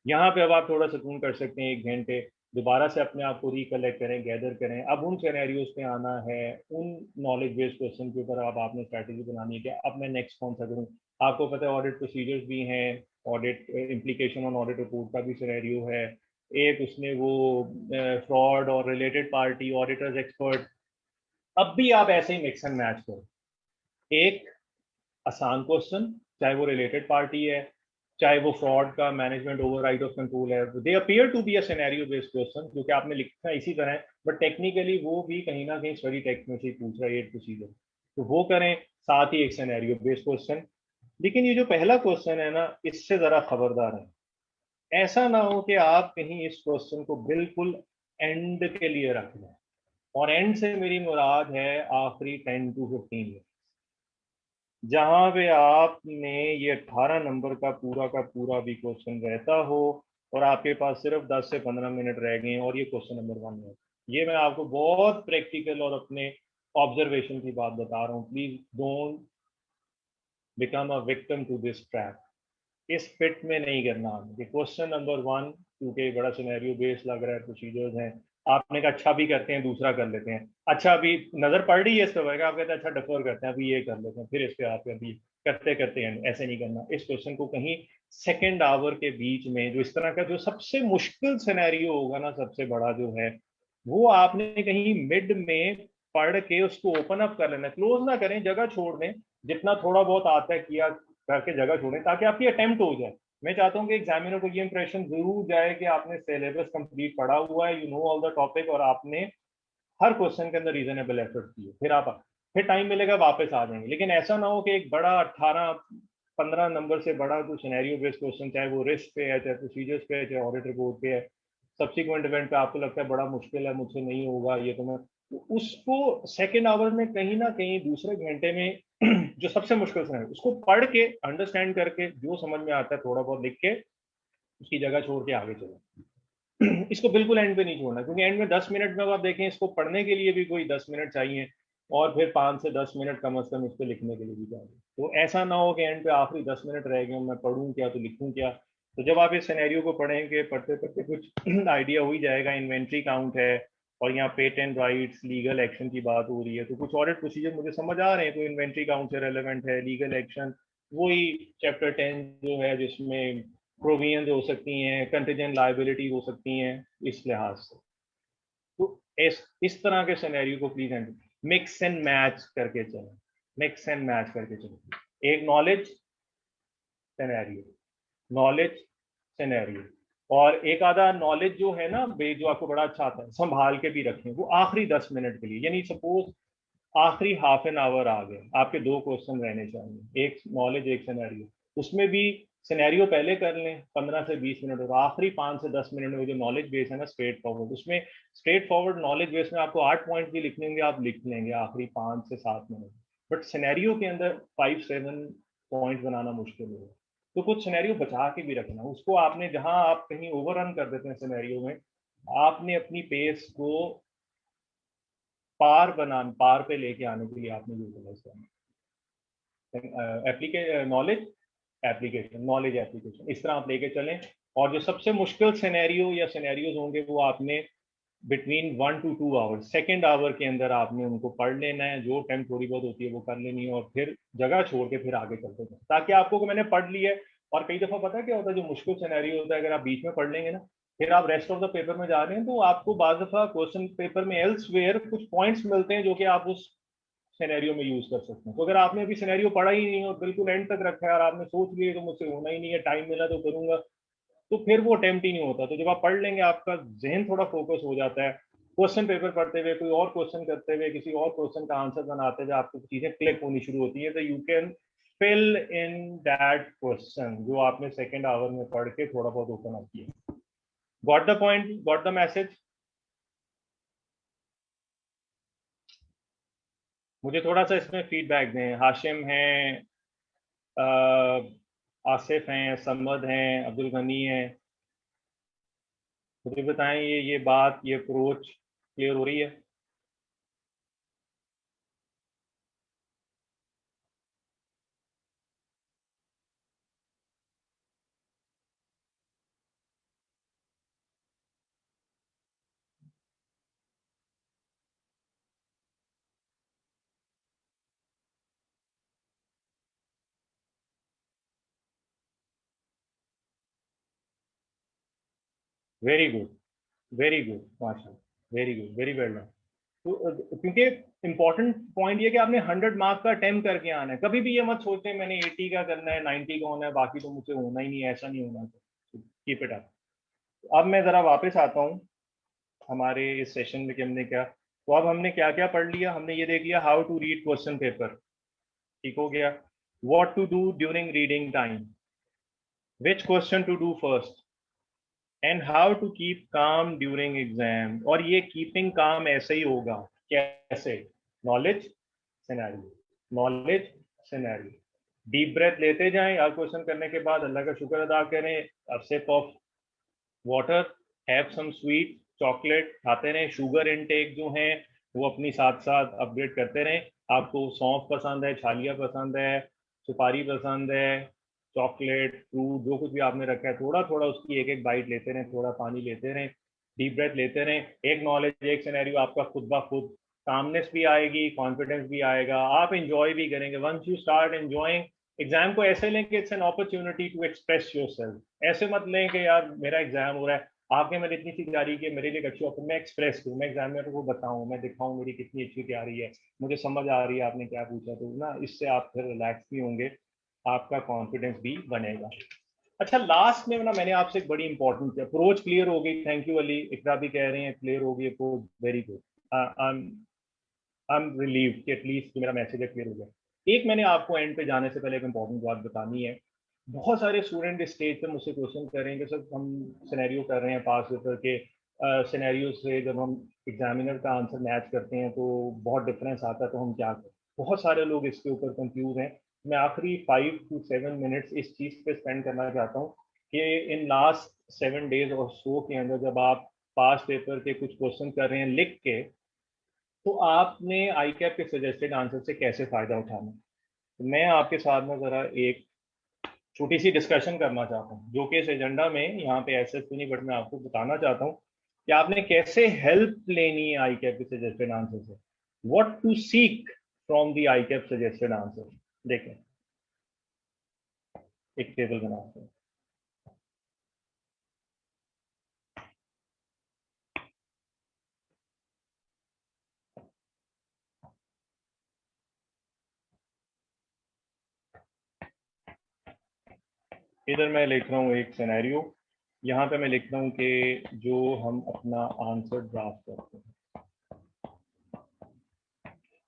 यहाँ पे अब आप थोड़ा सुकून कर सकते हैं, 1 घंटे दोबारा से अपने आप को रिकलेक्ट करें, गैदर करें। अब उन सिनेरियोज पे आना है, उन नॉलेज बेस्ड क्वेश्चन के ऊपर अब आपने स्ट्रैटेजी बनानी है कि अब मैं नेक्स्ट कौन सा करूँ। आपको पता है ऑडिट प्रोसीजर्स भी हैं, audit implication on audit report का भी सिनेरियो है, एक उसमें वो फ्रॉड और रिलेटेड पार्टी ऑडिटर्स एक्सपर्ट। अब भी आप ऐसे ही मिक्स एंड मैच करो, एक आसान क्वेश्चन, चाहे वो रिलेटेड पार्टी है, चाहे वो फ्रॉड का मैनेजमेंट ओवरराइड ऑफ कंट्रोल है, they appear to be a scenario based question, जो कि आपने लिखा है इसी तरह, बट टेक्निकली वो भी कहीं ना कहीं स्टडी टेक्स्ट में से पूछ रहा है, ये प्रोसीजर, तो वो करें, साथ ही एक सिनेरियो बेस्ड क्वेश्चन। लेकिन ये जो पहला क्वेश्चन है ना, इससे जरा खबरदार है, ऐसा ना हो कि आप कहीं इस क्वेश्चन को बिल्कुल एंड के लिए रख लें, और एंड से मेरी मुराद है आखिरी 10 to 15 जहां पे आपने ये 18 नंबर का पूरा भी क्वेश्चन रहता हो, और आपके पास सिर्फ 10 से 15 मिनट रह गए हैं, और ये क्वेश्चन नंबर 1 है। ये मैं आपको बहुत प्रैक्टिकल और अपने ऑब्जर्वेशन की बात बता रहा हूँ, please don't become a victim to this trap. इस फिट में नहीं करना आपने क्वेश्चन नंबर 1, क्योंकि बड़ा सिनेरियो बेस लग रहा है, प्रोसीजर्स हैं, आपने कहा अच्छा भी करते हैं, दूसरा कर लेते हैं, अच्छा अभी नजर पड़ रही है इस पर, आप कहते हैं अच्छा डिफर करते हैं, अभी ये कर लेते हैं, फिर इस पे आप अभी करते करते हैं, ऐसे नहीं करना। इस क्वेश्चन को कहीं सेकेंड आवर के बीच में, जो इस तरह का जो सबसे मुश्किल सिनेरियो होगा ना, सबसे बड़ा जो है, वो आपने कहीं मिड में पढ़ के उसको ओपन अप कर लेना, क्लोज ना करें, जगह छोड़ दें, जितना थोड़ा बहुत आता है किया करके जगह छोड़ें, ताकि आपकी अटेम्प्ट हो जाए। मैं चाहता हूँ कि एग्जामिनर को ये इंप्रेशन जरूर जाए कि आपने सिलेबस कंप्लीट पढ़ा हुआ है, you know all the topic, और आपने हर क्वेश्चन के अंदर रीजनेबल एफर्ट किए, फिर टाइम मिलेगा वापस आ जाएंगे। लेकिन ऐसा ना हो कि एक बड़ा 18 15 नंबर से बड़ा जो सिनेरियो बेस्ड क्वेश्चन, चाहे वो रिस्क पे है, चाहे प्रोसीजर्स पे है, चाहे ऑडिट रिपोर्ट पे है, सब्सिक्वेंट इवेंट पे आपको लगता है बड़ा मुश्किल है, मुझसे नहीं होगा ये, तो मैं तो उसको सेकेंड आवर में कहीं ना कहीं दूसरे घंटे में जो सबसे मुश्किल है उसको पढ़ के अंडरस्टैंड करके जो समझ में आता है थोड़ा बहुत लिख के उसकी जगह छोड़ के आगे चलो। इसको बिल्कुल एंड पे नहीं छोड़ना, क्योंकि एंड में 10 मिनट में आप देखें, इसको पढ़ने के लिए भी कोई 10 मिनट चाहिए, और फिर 5 से 10 मिनट कम अज कम इसको लिखने के लिए भी चाहिए। तो ऐसा ना हो कि एंड पे आखिरी 10 मिनट रह गए, मैं पढ़ूं क्या तो लिखूं क्या, तो जब आप इस सिनेरियो को पढ़ेंगे, पढ़ते पढ़ते कुछ आइडिया हो ही जाएगा। इन्वेंट्री काउंट है और यहाँ पेटेंट राइट्स, लीगल एक्शन की बात हो रही है, तो कुछ ऑडिट प्रोसीजर मुझे समझ आ रहे हैं, तो इन्वेंट्री काउंट से रेलेवेंट है। लीगल एक्शन वही चैप्टर 10 जो है, जिसमें प्रोविजन हो सकती हैं, कंटीजेंट लायबिलिटी हो सकती हैं, इस लिहाज से। तो इस तरह के सिनेरियो को प्लीज मिक्स एंड मैच करके चलें, मिक्स एंड मैच करके चलें। एक नॉलेज सिनेरियो, नॉलेज सिनेरियो, और एक आधा नॉलेज जो है ना जो आपको बड़ा अच्छा आता है, संभाल के भी रखें, वो आखिरी 10 मिनट के लिए। यानी सपोज आखिरी हाफ एन आवर आ गए, आपके 2 क्वेश्चन रहने चाहिए, एक नॉलेज एक सिनेरियो, उसमें भी सिनेरियो पहले कर लें 15 से 20 मिनट, और आखिरी 5 से 10 मिनट में वो जो नॉलेज बेस है ना, स्ट्रेट फॉरवर्ड, उसमें स्ट्रेट फॉरवर्ड नॉलेज बेस में आपको 8 पॉइंट भी लिखने होंगे, आप लिख लेंगे आखिरी 5 से 7 मिनट। बट सिनेरियो के अंदर 5-7 पॉइंट बनाना मुश्किल है, तो कुछ सिनेरियो बचा के भी रखना। उसको आपने, जहां आप कहीं ओवर रन कर देते हैं सिनेरियो में, आपने अपनी पेस को पार पे लेके आने के लिए आपने यूटिलाइज करना। नॉलेज एप्लीकेशन, नॉलेज एप्लीकेशन, इस तरह आप लेके चलें। और जो सबसे मुश्किल सिनेरियो या सिनेरियोज होंगे, वो आपने between 1 to 2 hours, second hour के अंदर आपने उनको पढ़ लेना है। जो टाइम थोड़ी बहुत होती है वो कर लेनी है, और फिर जगह छोड़ के फिर आगे चलते जाए, ताकि आपको को मैंने पढ़ लिया है। और कई दफा पता है क्या होता है, जो मुश्किल सिनेरियो होता है, अगर आप बीच में पढ़ लेंगे ना, फिर आप रेस्ट ऑफ द पेपर में जा रहे हैं, तो आपको बाज दफा क्वेश्चन पेपर में एल्सवेयर कुछ पॉइंट्स मिलते हैं जो कि आप उस सिनेरियो में यूज कर सकते हैं। तो अगर आपने अभी सिनेरियो पढ़ा ही नहीं और बिल्कुल एंड तक रखा है, और आपने सोच लिया तो मुझसे होना ही नहीं है, टाइम मिला तो करूंगा, तो फिर वो अटेम्प्ट ही नहीं होता। तो जब आप पढ़ लेंगे, आपका जहन थोड़ा फोकस हो जाता है। क्वेश्चन पेपर पढ़ते हुए, कोई और क्वेश्चन करते हुए, किसी और क्वेश्चन का आंसर बनाते हुए आपको चीजें क्लिक होनी शुरू होती है, तो you can fill in that question जो आपने सेकेंड आवर में पढ़ के थोड़ा बहुत ओपन अप किया। Got the point, got the message? मुझे थोड़ा सा इसमें फीडबैक दें। हाशिम हैं, आसिफ हैं, समद हैं, अब्दुल गनी हैं। मुझे बताएं, ये बात, ये अप्रोच क्लियर हो रही है? वेरी गुड, वेरी गुड, माशा, very good, very well done. तो क्योंकि इंपॉर्टेंट पॉइंट ये कि आपने 100 मार्क्स का अटेम्प्ट करके आना है। कभी भी ये मत सोचते मैंने 80 का करना है, 90 का होना है, बाकी तो मुझसे होना ही नहीं है, ऐसा नहीं होना चाहिए। Keep it up. अब मैं जरा वापस आता हूँ हमारे इस सेशन में कि हमने क्या, तो अब हमने क्या क्या पढ़ लिया। हमने ये देख लिया how to read question paper, ठीक हो गया। What to do during reading time, which question to do first, and how to keep calm during exam. और ये कीपिंग काम ऐसे ही होगा, कैसे? Knowledge scenario, knowledge scenario. Deep breath लेते जाएं, हर क्वेश्चन करने के बाद अल्लाह का शुक्र अदा करें, a sip of water, have some sweet, chocolate खाते रहें। शुगर इनटेक जो है वो अपनी साथ साथ अपग्रेड करते रहें। आपको सौंफ पसंद है, छालिया पसंद है, सुपारी पसंद है, चॉकलेट, फ्रूट, जो कुछ भी आपने रखा है, थोड़ा थोड़ा उसकी एक एक बाइट लेते रहें, थोड़ा पानी लेते रहें, डीप ब्रेथ लेते रहें। एक नॉलेज एक सिनेरियो, आपका खुद ब खुद कामनेस भी आएगी, कॉन्फिडेंस भी आएगा, आप इंजॉय भी करेंगे। Once you start enjoying exam को, ऐसे लें कि it's an opportunity to express yourself. ऐसे मत लें कि यार मेरा एग्जाम हो रहा है, आपने मैंने इतनी सी तैयारी की, मेरे लिए एक अच्छी ऑफर, मैं एक्सप्रेस करूँ, मैं एग्जामिनर को बताऊं, मैं दिखाऊं मेरी कितनी अच्छी तैयारी है, मुझे समझ आ रही है आपने क्या पूछा, तो ना इससे आप फिर रिलैक्स भी होंगे, आपका कॉन्फिडेंस भी बनेगा। अच्छा, लास्ट में ना मैंने आपसे एक बड़ी इंपॉर्टेंट अप्रोच क्लियर हो गई, थैंक यू अली, इकरा भी कह रहे हैं क्लियर हो गई approach, very good. I am relieve कि एटलीस्ट मेरा मैसेज है क्लियर हो गया। एक मैंने आपको एंड पे जाने से पहले एक इंपॉर्टेंट बात बतानी है। बहुत सारे स्टूडेंट इस स्टेज पे मुझसे क्वेश्चन कर रहे हैं कि सर हम सिनेरियो कर रहे हैं पास पेपर के, सिनेरियो से जब हम एग्जामिनर का आंसर मैच करते हैं तो बहुत डिफरेंस आता है, तो हम क्या करें? बहुत सारे लोग इसके ऊपर कंफ्यूज हैं। मैं आखिरी 5 to 7 मिनट्स इस चीज़ पे स्पेंड करना चाहता हूँ कि इन लास्ट 7 डेज और सो के अंदर जब आप पास पेपर के कुछ क्वेश्चन कर रहे हैं लिख के, तो आपने आई कैप के सजेस्टेड आंसर से कैसे फ़ायदा उठाना है। तो मैं आपके साथ में ज़रा एक छोटी सी डिस्कशन करना चाहता हूँ, जो कि इस एजेंडा में यहाँ पे ऐसे तो नहीं, बट मैं आपको बताना चाहता हूँ कि आपने कैसे हेल्प लेनी है आई कैप के सजेस्टेड आंसर से, what to seek from the ICAP suggested answer. देखें, एक टेबल बनाते हैं। इधर मैं लिख रहा हूँ एक सिनेरियो, यहाँ पे मैं लिख रहा हूँ कि जो हम अपना आंसर ड्राफ्ट करते हैं,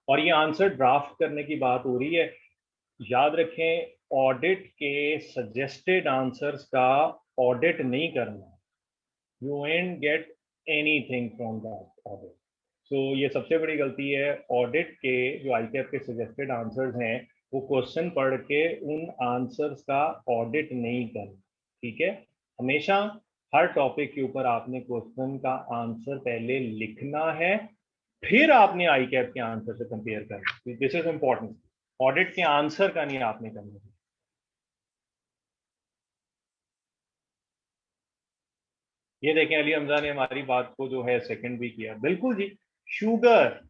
और ये आंसर ड्राफ्ट करने की बात हो रही है, याद रखें ऑडिट के सजेस्टेड आंसर्स का ऑडिट नहीं करना, you and get anything from that audit. So ये सबसे बड़ी गलती है, ऑडिट के जो आईकैप के सजेस्टेड आंसर्स हैं वो क्वेश्चन पढ़ के उन आंसर्स का ऑडिट नहीं करना, ठीक है। हमेशा हर टॉपिक के ऊपर आपने क्वेश्चन का आंसर पहले लिखना है, फिर आपने आई कैप के आंसर से कंपेयर करना। दिस इज इंपॉर्टेंट, ऑडिट के आंसर का नहीं आपने करना। ये देखें, अली हमजा ने हमारी बात को जो है सेकंड भी किया, बिल्कुल जी। शुगर,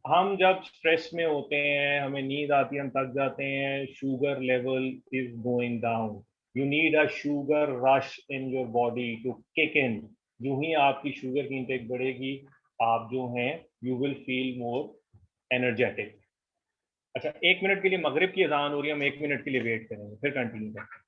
हम जब स्ट्रेस में होते हैं, हमें नींद आती है, हम थक जाते हैं, sugar level is going down, you need a sugar rush in your body to kick in. जो ही आपकी शुगर की इंटेक बढ़ेगी, आप जो हैं you will feel more energetic. अच्छा, 1 मिनट के लिए मगरिब की अजान हो रही है, हम 1 मिनट के लिए वेट करेंगे, फिर कंटिन्यू करें।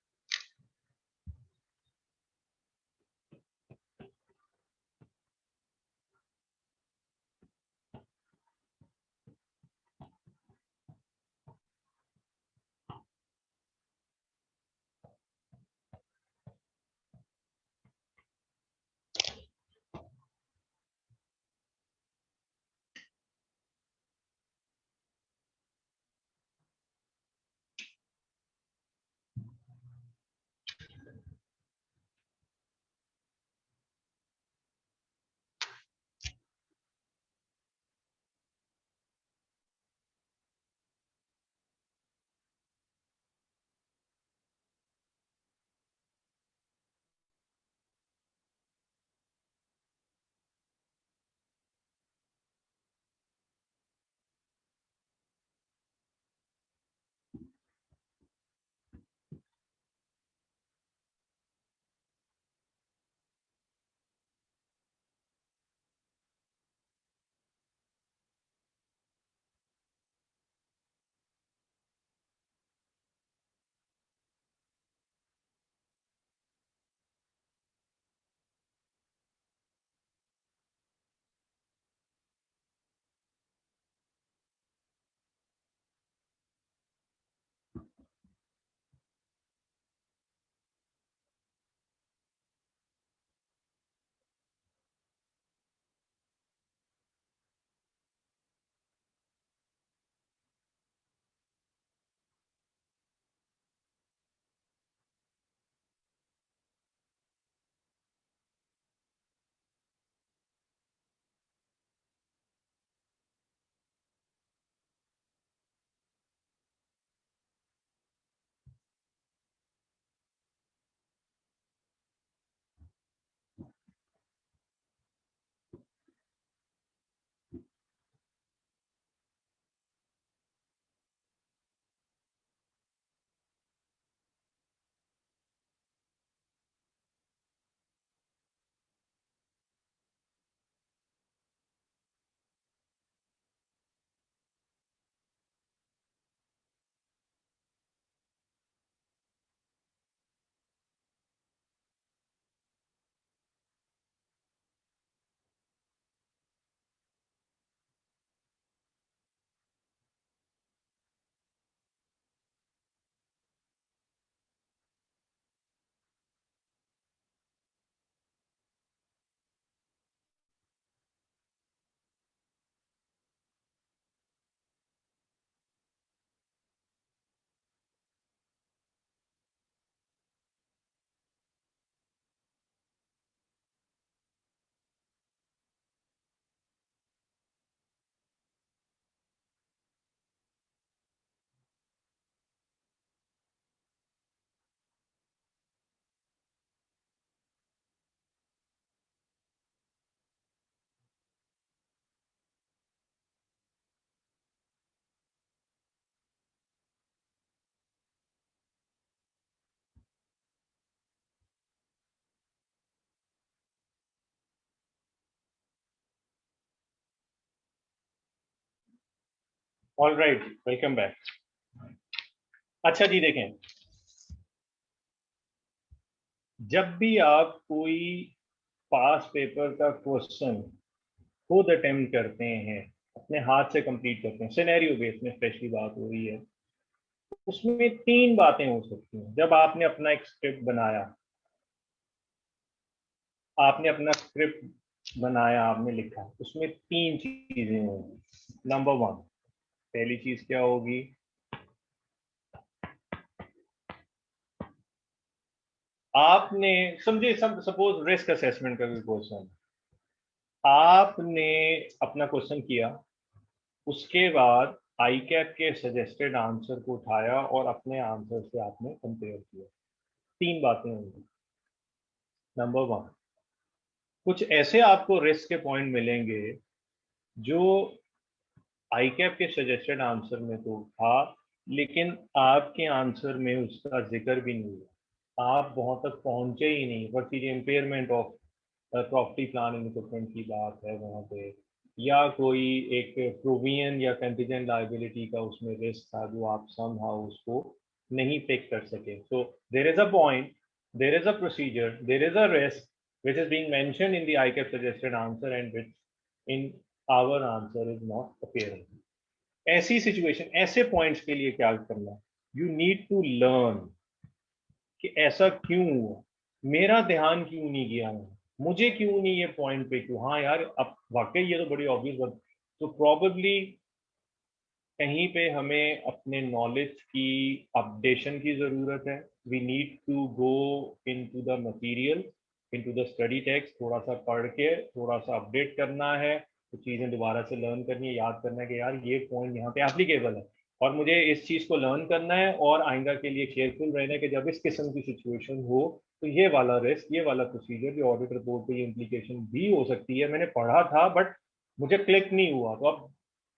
All right, welcome back. अच्छा जी, देखें, जब भी आप कोई पास पेपर का क्वेश्चन खुद अटेम्प्ट करते हैं, अपने हाथ से कंप्लीट करते हैं, सिनेरियो बेस में स्पेशली बात हो रही है, उसमें तीन बातें हो सकती हैं। जब आपने अपना एक स्क्रिप्ट बनाया, आपने लिखा, उसमें तीन चीजें होंगी। नंबर वन, पहली चीज क्या होगी? आपने समझे, सपोज रिस्क असेसमेंट का कोई क्वेश्चन, आपने अपना क्वेश्चन किया, उसके बाद आई कैप के सजेस्टेड आंसर को उठाया और अपने आंसर से आपने कंपेयर किया। तीन बातें होंगी। नंबर वन, कुछ ऐसे आपको रिस्क के पॉइंट मिलेंगे जो आई कैप के सजेस्टेड आंसर में तो था, लेकिन आपके आंसर में उसका जिक्र भी नहीं हुआ, आप वहां तक पहुंचे ही नहीं। बट ये impairment of property planning equipment की बात है वहां पे, या कोई एक प्रोविजन या कंटीजेंट लायबिलिटी का उसमें रिस्क था जो आप समहाउ उसको नहीं पिक कर सके। So there is a point, there is a procedure, there is a risk which is being mentioned in the ICAP suggested answer and which in our answer is not appearing. ऐसी situation, ऐसे points के लिए क्या करना? You need to learn कि ऐसा क्यों हुआ, मेरा ध्यान क्यों नहीं गया, मुझे क्यों नहीं ये पॉइंट पे क्यों, हाँ यार अब वाकई ये तो बड़ी ऑब्वियस बात। तो प्रॉबेबली कहीं पे हमें अपने नॉलेज की अपडेशन की जरूरत है। We need to go into the material, into the study text, थोड़ा सा पढ़ के थोड़ा सा अपडेट करना है, तो चीज़ें दोबारा से लर्न करनी है, याद करना है कि यार ये पॉइंट यहाँ पे एप्लीकेबल है और मुझे इस चीज़ को लर्न करना है और आइंदा के लिए केयरफुल रहना है कि जब इस किस्म की सिचुएशन हो तो ये वाला रिस्क, ये वाला प्रोसीजर, ये ऑडिट रिपोर्ट पे ये इम्प्लीकेशन भी हो सकती है। मैंने पढ़ा था बट मुझे क्लिक नहीं हुआ। तो अब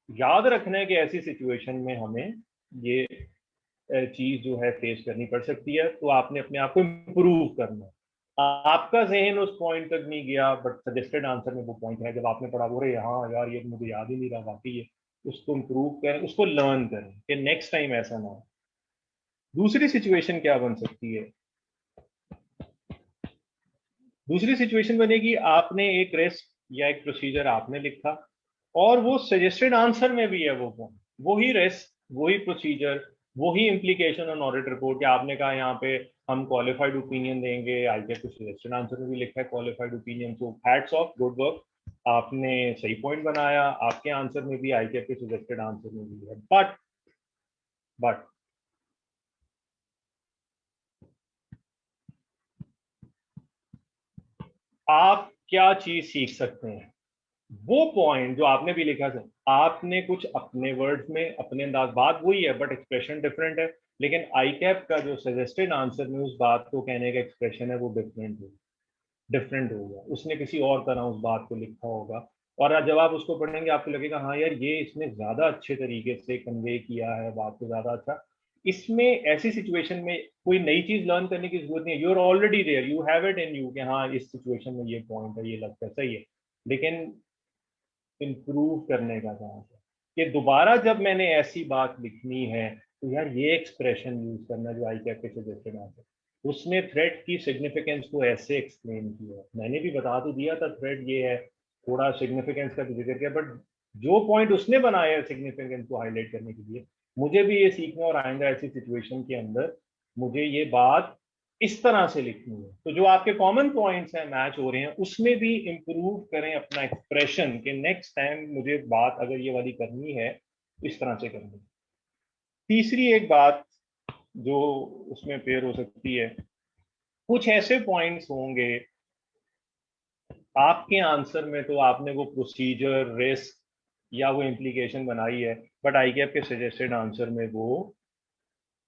याद रखना है कि ऐसी सिचुएशन में हमें ये चीज जो है फेस करनी पड़ सकती है, तो आपने अपने आप को इम्प्रूव करना है। आपका जहन उस पॉइंट तक नहीं गया बट सजेस्टेड आंसर में वो पॉइंट है, जब आपने पढ़ा, बोले हाँ यार ये मुझे याद ही नहीं रहा, वाकई ये, उसको इम्प्रूव करें, उसको लर्न करें कि नेक्स्ट टाइम ऐसा ना हो। दूसरी सिचुएशन क्या बन सकती है? दूसरी सिचुएशन बनेगी, आपने एक रिस्क या एक प्रोसीजर आपने लिखा और वो सजेस्टेड आंसर में भी है वो पॉइंट, वही रिस्क, वही प्रोसीजर, वही इम्प्लीकेशन ऑन ऑडिट रिपोर्ट कि आपने कहा यहाँ पे हम क्वालिफाइड ओपिनियन देंगे, आई के कुछ सजेस्टेड आंसर में भी लिखा है क्वालिफाइड ओपिनियन। तो हैट्स ऑफ, गुड वर्क, आपने सही पॉइंट बनाया, आपके आंसर में भी आई के सजेस्टेड आंसर में भी है। बट आप क्या चीज सीख सकते हैं? वो पॉइंट जो आपने भी लिखा था, आपने कुछ अपने वर्ड्स में, अपने अंदाज, बात वही है बट एक्सप्रेशन डिफरेंट है, लेकिन आई कैप का जो सजेस्टेड आंसर में उस बात को कहने का एक्सप्रेशन है वो डिफरेंट होगा, उसने किसी और तरह उस बात को लिखा होगा। और जब आप उसको पढ़ेंगे आपको लगेगा हाँ यार ये इसने ज्यादा अच्छे तरीके से कन्वे किया है बात को, ज्यादा अच्छा। इसमें ऐसी सिचुएशन में कोई नई चीज लर्न करने की जरूरत नहीं है, you are already there, you have it in you कि हाँ इस सिचुएशन में ये पॉइंट है, ये लगता है सही है। लेकिन इम्प्रूव करने का चांस है कि दोबारा जब मैंने ऐसी बात लिखनी है तो यार ये एक्सप्रेशन यूज करना जो आई कैप के सजेस्टेड आंसर, उसने थ्रेड की सिग्निफिकेंस को ऐसे एक्सप्लेन किया, मैंने भी बता तो दिया था थ्रेड ये है, थोड़ा सिग्निफिकेंस का जिक्र किया, बट जो पॉइंट उसने बनाया है सिग्निफिकेंस को हाईलाइट करने के लिए, मुझे भी ये सीखना और आइंदा ऐसी सिचुएशन के अंदर मुझे ये बात इस तरह से लिखनी है। तो जो आपके कॉमन पॉइंट्स हैं मैच हो रहे हैं, उसमें भी इंप्रूव करें अपना एक्सप्रेशन कि नेक्स्ट टाइम मुझे बात अगर ये वाली करनी है तो इस तरह से करनी है। तीसरी एक बात जो उसमें पेयर हो सकती है, कुछ ऐसे पॉइंट्स होंगे आपके आंसर में तो आपने वो प्रोसीजर, रिस्क या वो इम्प्लीकेशन बनाई है, बट आई के सजेस्टेड आंसर में वो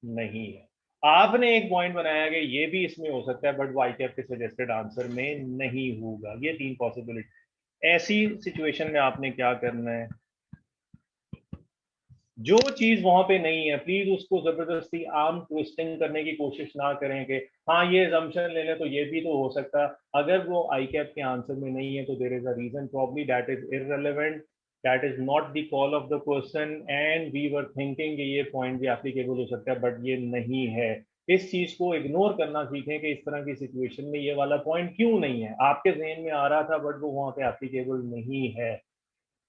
नहीं है। आपने एक पॉइंट बनाया कि ये भी इसमें हो सकता है बट वो आई के सजेस्टेड आंसर में नहीं होगा। ये तीन पॉसिबिलिटी। ऐसी सिचुएशन में आपने क्या करना है? जो चीज वहां पे नहीं है प्लीज उसको जबरदस्ती आर्म ट्विस्टिंग करने की कोशिश ना करें कि हाँ ये जम्पशन ले लें तो ये भी तो हो सकता है। अगर वो आई कैप के आंसर में नहीं है तो there is a reason, probably that is irrelevant, that is not the call of the person and we were thinking ये पॉइंट भी एप्लीकेबल हो सकता है, बट ये नहीं है। इस चीज को इग्नोर करना सीखें कि इस तरह की सिचुएशन में ये वाला पॉइंट क्यों नहीं है, आपके जहन में आ रहा था बट वो वहां पे एप्लीकेबल नहीं है।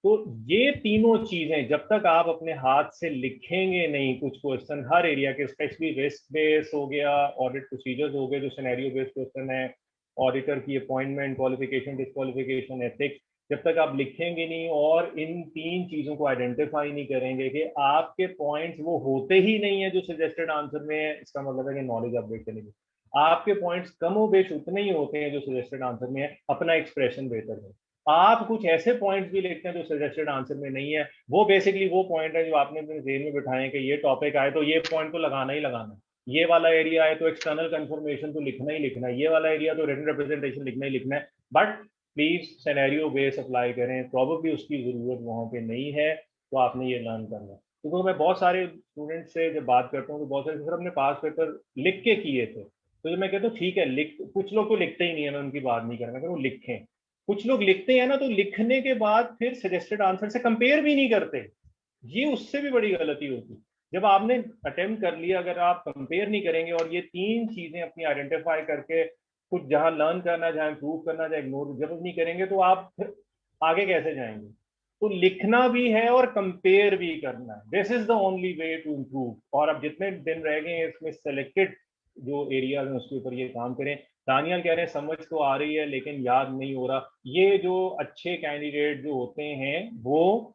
तो ये तीनों चीजें जब तक आप अपने हाथ से लिखेंगे नहीं, कुछ क्वेश्चन हर एरिया के, स्पेशली रिस्क बेस हो गया, ऑडिट प्रोसीजर्स हो गए जो सिनेरियो बेस्ड क्वेश्चन है, ऑडिटर की अपॉइंटमेंट, क्वालिफिकेशन, डिस्क्वालिफिकेशन, एथिक्स, जब तक आप लिखेंगे नहीं और इन तीन चीजों को आइडेंटिफाई नहीं करेंगे कि आपके पॉइंट्स वो होते ही नहीं है जो सजेस्टेड आंसर में है, इसका मतलब है कि नॉलेज अपडेट करेंगे। आपके पॉइंट्स कमो बेश उतने ही होते हैं जो सजेस्टेड आंसर में है, अपना एक्सप्रेशन बेहतर है। आप कुछ ऐसे पॉइंट्स भी लिखते हैं जो सजेस्टेड आंसर में नहीं है, वो बेसिकली वो पॉइंट है जो आपने अपने जेल में बिठाए हैं कि ये टॉपिक आए तो ये पॉइंट तो लगाना ही लगाना है, ये वाला एरिया आए तो एक्सटर्नल कंफर्मेशन तो लिखना ही लिखना है, ये वाला एरिया तो रिटन रिप्रेजेंटेशन लिखना ही लिखना है। But please scenario base apply करें, प्रॉबेबली उसकी जरूरत वहां पे नहीं है, तो आपने ये लर्न करना है। क्योंकि मैं बहुत सारे स्टूडेंट से जब बात करता हूँ तो बहुत सारे सर अपने पास पेपर लिख के किए थे, तो जब मैं कहता हूँ ठीक है लिख, कुछ लोग तो लिखते ही नहीं है, मैं उनकी बात नहीं करूँगा, वो लिखें। कुछ लोग लिखते हैं ना तो लिखने के बाद फिर सजेस्टेड आंसर से कंपेयर भी नहीं करते, ये उससे भी बड़ी गलती होती। जब आपने अटेम्प्ट कर लिया, अगर आप कंपेयर नहीं करेंगे और ये तीन चीजें अपनी आइडेंटिफाई करके कुछ जहां लर्न करना, जहां इंप्रूव करना, जहां इग्नोर जब नहीं करेंगे तो आप फिर आगे कैसे जाएंगे। तो लिखना भी है और कंपेयर भी करना है, this is the only way to improve. और अब जितने दिन रह गए हैं इसमें सेलेक्टेड जो एरियाज हैं उसके ऊपर ये काम करें। दानियल कह रहे हैं समझ तो आ रही है लेकिन याद नहीं हो रहा, ये जो अच्छे कैंडिडेट जो होते हैं वो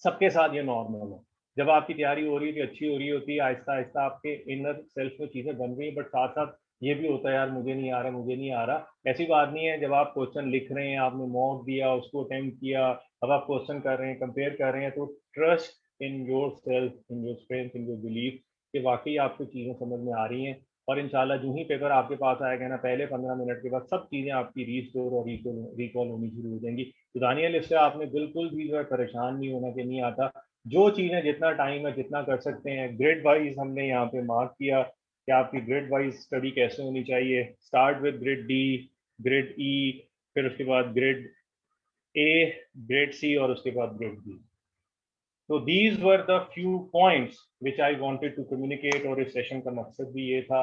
सबके साथ ये नॉर्मल है। जब आपकी तैयारी हो रही थी, अच्छी हो रही होती है, आहिस्ता आहिस्ता आपके इनर सेल्फ में चीजें बन रही है, बट साथ साथ ये भी होता है यार मुझे नहीं आ रहा, मुझे नहीं आ रहा। ऐसी बात नहीं है, जब आप क्वेश्चन लिख रहे हैं, आपने मॉक दिया, उसको अटेम्प्ट किया, अब आप क्वेश्चन कर रहे हैं, कंपेयर कर रहे हैं, तो trust in your self, in your strength, in your belief कि वाकई आपको चीजें समझ में आ रही हैं। और इंशाल्लाह जो ही पेपर आपके पास आएगा ना, पहले 15 मिनट के बाद सब चीजें आपकी रीस्टोर और रिकॉल होनी शुरू हो जाएंगी। तो दानियल इससे आपने बिल्कुल भी जो है परेशान नहीं होना कि नहीं आता। जो चीजें जितना टाइम है जितना कर सकते हैं, ग्रेड वाइज हमने यहाँ पे मार्क किया कि आपकी ग्रेड वाइज स्टडी कैसे होनी चाहिए। Start with grade D, grade E, फिर उसके बाद ग्रेड ए, ग्रेड सी और उसके बाद ग्रेड बी। तो these were the few points which I wanted to communicate, और इस सेशन का मकसद भी ये था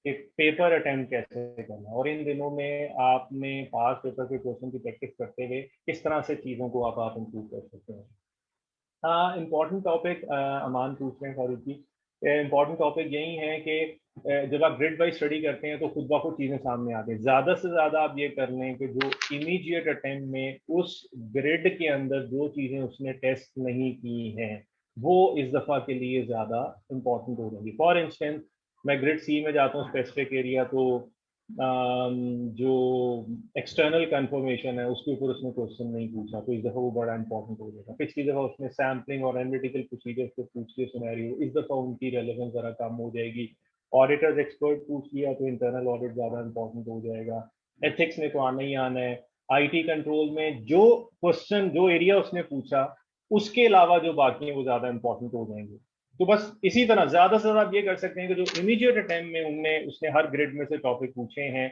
कि पेपर अटेम्प्ट कैसे करना, और इन दिनों में आपने पास पेपर के क्वेश्चन की प्रैक्टिस करते हुए किस तरह से चीज़ों को आप इम्प्रूव कर सकते हैं। हाँ, इम्पोर्टेंट टॉपिक अमान पूछ रहे हैं फारूकी, इम्पोर्टेंट टॉपिक यही है कि जब आप ग्रिड वाइज स्टडी करते हैं तो खुद ब खुद चीज़ें सामने आती हैं। ज़्यादा से ज़्यादा आप ये कर लें कि जो इमीडिएट अटेम्प्ट में उस ग्रिड के अंदर जो चीज़ें उसने टेस्ट नहीं की हैं वो इस दफ़ा के लिए ज़्यादा इम्पोर्टेंट हो जाएंगी। फॉर इंस्टेंस मैं ग्रिड सी में जाता हूँ स्पेसिफिक एरिया, तो जो एक्सटर्नल कंफर्मेशन है उसके ऊपर उसने क्वेश्चन नहीं पूछा, तो इस दफा वो बड़ा इंपॉर्टेंट हो जाएगा। पिछली दफा उसने सैम्पलिंग और एनालिटिकल प्रोसीजर्स को पूछ के सिनेरियो, इस दफा उनकी रेलेवेंस जरा कम हो जाएगी। ऑडिटर्स एक्सपर्ट पूछ लिया तो इंटरनल ऑडिट ज्यादा इंपॉर्टेंट हो जाएगा। एथिक्स में तो आना ही आना है। आईटी कंट्रोल में जो क्वेश्चन, जो एरिया उसने पूछा उसके अलावा जो बाकी है वो ज्यादा इंपॉर्टेंट हो जाएंगे। तो बस इसी तरह ज्यादा से ज्यादा आप ये कर सकते हैं कि जो इमीडिएट अटेम्प्ट में उनने उसने हर ग्रेड में से टॉपिक पूछे हैं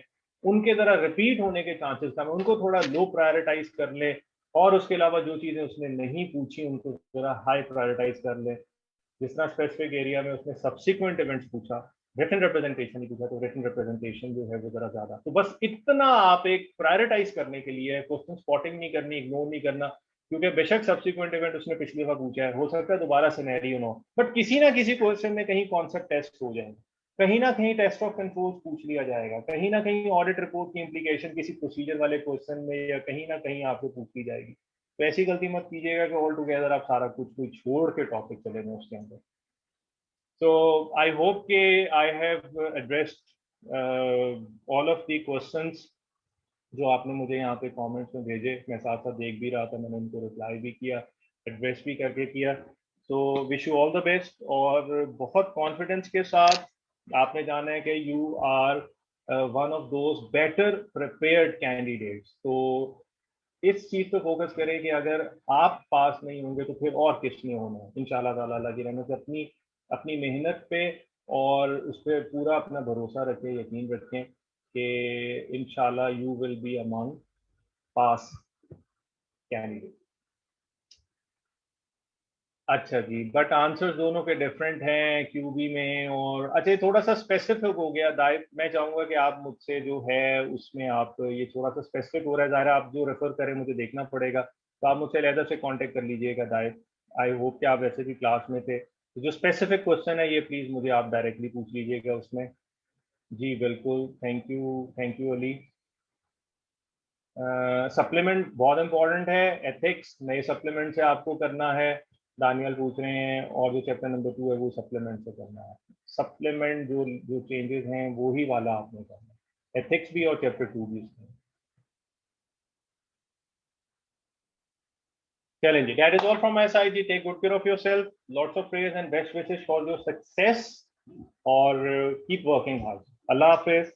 उनके जरा रिपीट होने के चांसेस कम है, उनको थोड़ा लो प्रायोरिटाइज कर ले, और उसके अलावा जो चीजें उसने नहीं पूछी उनको जरा हाई प्रायोरिटाइज कर ले। जिस तरह स्पेसिफिक एरिया में उसने सब्सिक्वेंट इवेंट्स पूछा, रिटन रिप्रेजेंटेशन ही पूछा, तो रिटन रिप्रेजेंटेशन जो है वो जरा ज्यादा। तो बस इतना आप एक प्रायोरिटाइज करने के लिए क्वेश्चन स्पॉटिंग नहीं करनी, इग्नोर नहीं करना, क्योंकि बेशक सब्सिक्वेंट इवेंट उसने पिछली बार पूछा है, हो सकता है दोबारा सिनेरियो ना हो, बट किसी ना किसी क्वेश्चन में कहीं कॉन्सेप्ट टेस्ट हो जाएगा, कहीं ना कहीं टेस्ट ऑफ कंट्रोल पूछ लिया जाएगा, कहीं ना कहीं ऑडिट रिपोर्ट की इंप्लीकेशन किसी प्रोसीजर वाले क्वेश्चन में या कहीं ना कहीं आपको पूछ ली जाएगी। तो ऐसी गलती मत कीजिएगा कि ऑल टुगेदर आप सारा कुछ कोई छोड़ के टॉपिक चले गए उसके अंदर। So I hope कि I have addressed all of the questions जो आपने मुझे यहाँ पे कमेंट्स में भेजे, मैं साथ साथ देख भी रहा था, मैंने उनको रिप्लाई भी किया, एड्रेस भी करके किया। तो wish you all the best, और बहुत कॉन्फिडेंस के साथ आपने जाना है कि you are one of those better prepared candidates. तो इस चीज पे फोकस करें कि अगर आप पास नहीं होंगे तो फिर और किसने होना है। इंशाल्लाह ताला अल्लाह की रहमत से अपनी अपनी मेहनत पे और उस पर पूरा अपना भरोसा रखें, यकीन रखें कि इंशाल्लाह you will be among pass candidate. अच्छा जी, बट आंसर्स दोनों के डिफरेंट हैं क्यूबी में। और अच्छा, ये थोड़ा सा स्पेसिफिक हो गया दाइब। मैं चाहूंगा कि आप मुझसे जो है उसमें आप ये थोड़ा सा स्पेसिफिक हो रहा है, ज़ाहिर है आप जो रेफर करें मुझे देखना पड़ेगा, तो आप मुझसे अलहदा से कांटेक्ट कर लीजिएगा दाइब। आई होप कि आप वैसे भी क्लास में थे, तो जो स्पेसिफिक क्वेश्चन है ये प्लीज़ मुझे आप डायरेक्टली पूछ लीजिएगा उसमें। जी बिल्कुल, थैंक यू अली। सप्लीमेंट बहुत इंपॉर्टेंट है, एथिक्स नए सप्लीमेंट से आपको करना है, दानियल पूछ रहे हैं, और जो चैप्टर नंबर 2 है वो सप्लीमेंट से करना है। सप्लीमेंट जो जो चेंजेस हैं वो ही वाला आपने करना है, एथिक्स भी और चैप्टर 2 भी इसमें। चलें जी, that is all from my side जी। Take good care of yourself, lots of prayers and best wishes for your success, और कीप वर्किंग हार्ड। अल्लाह हाफिज।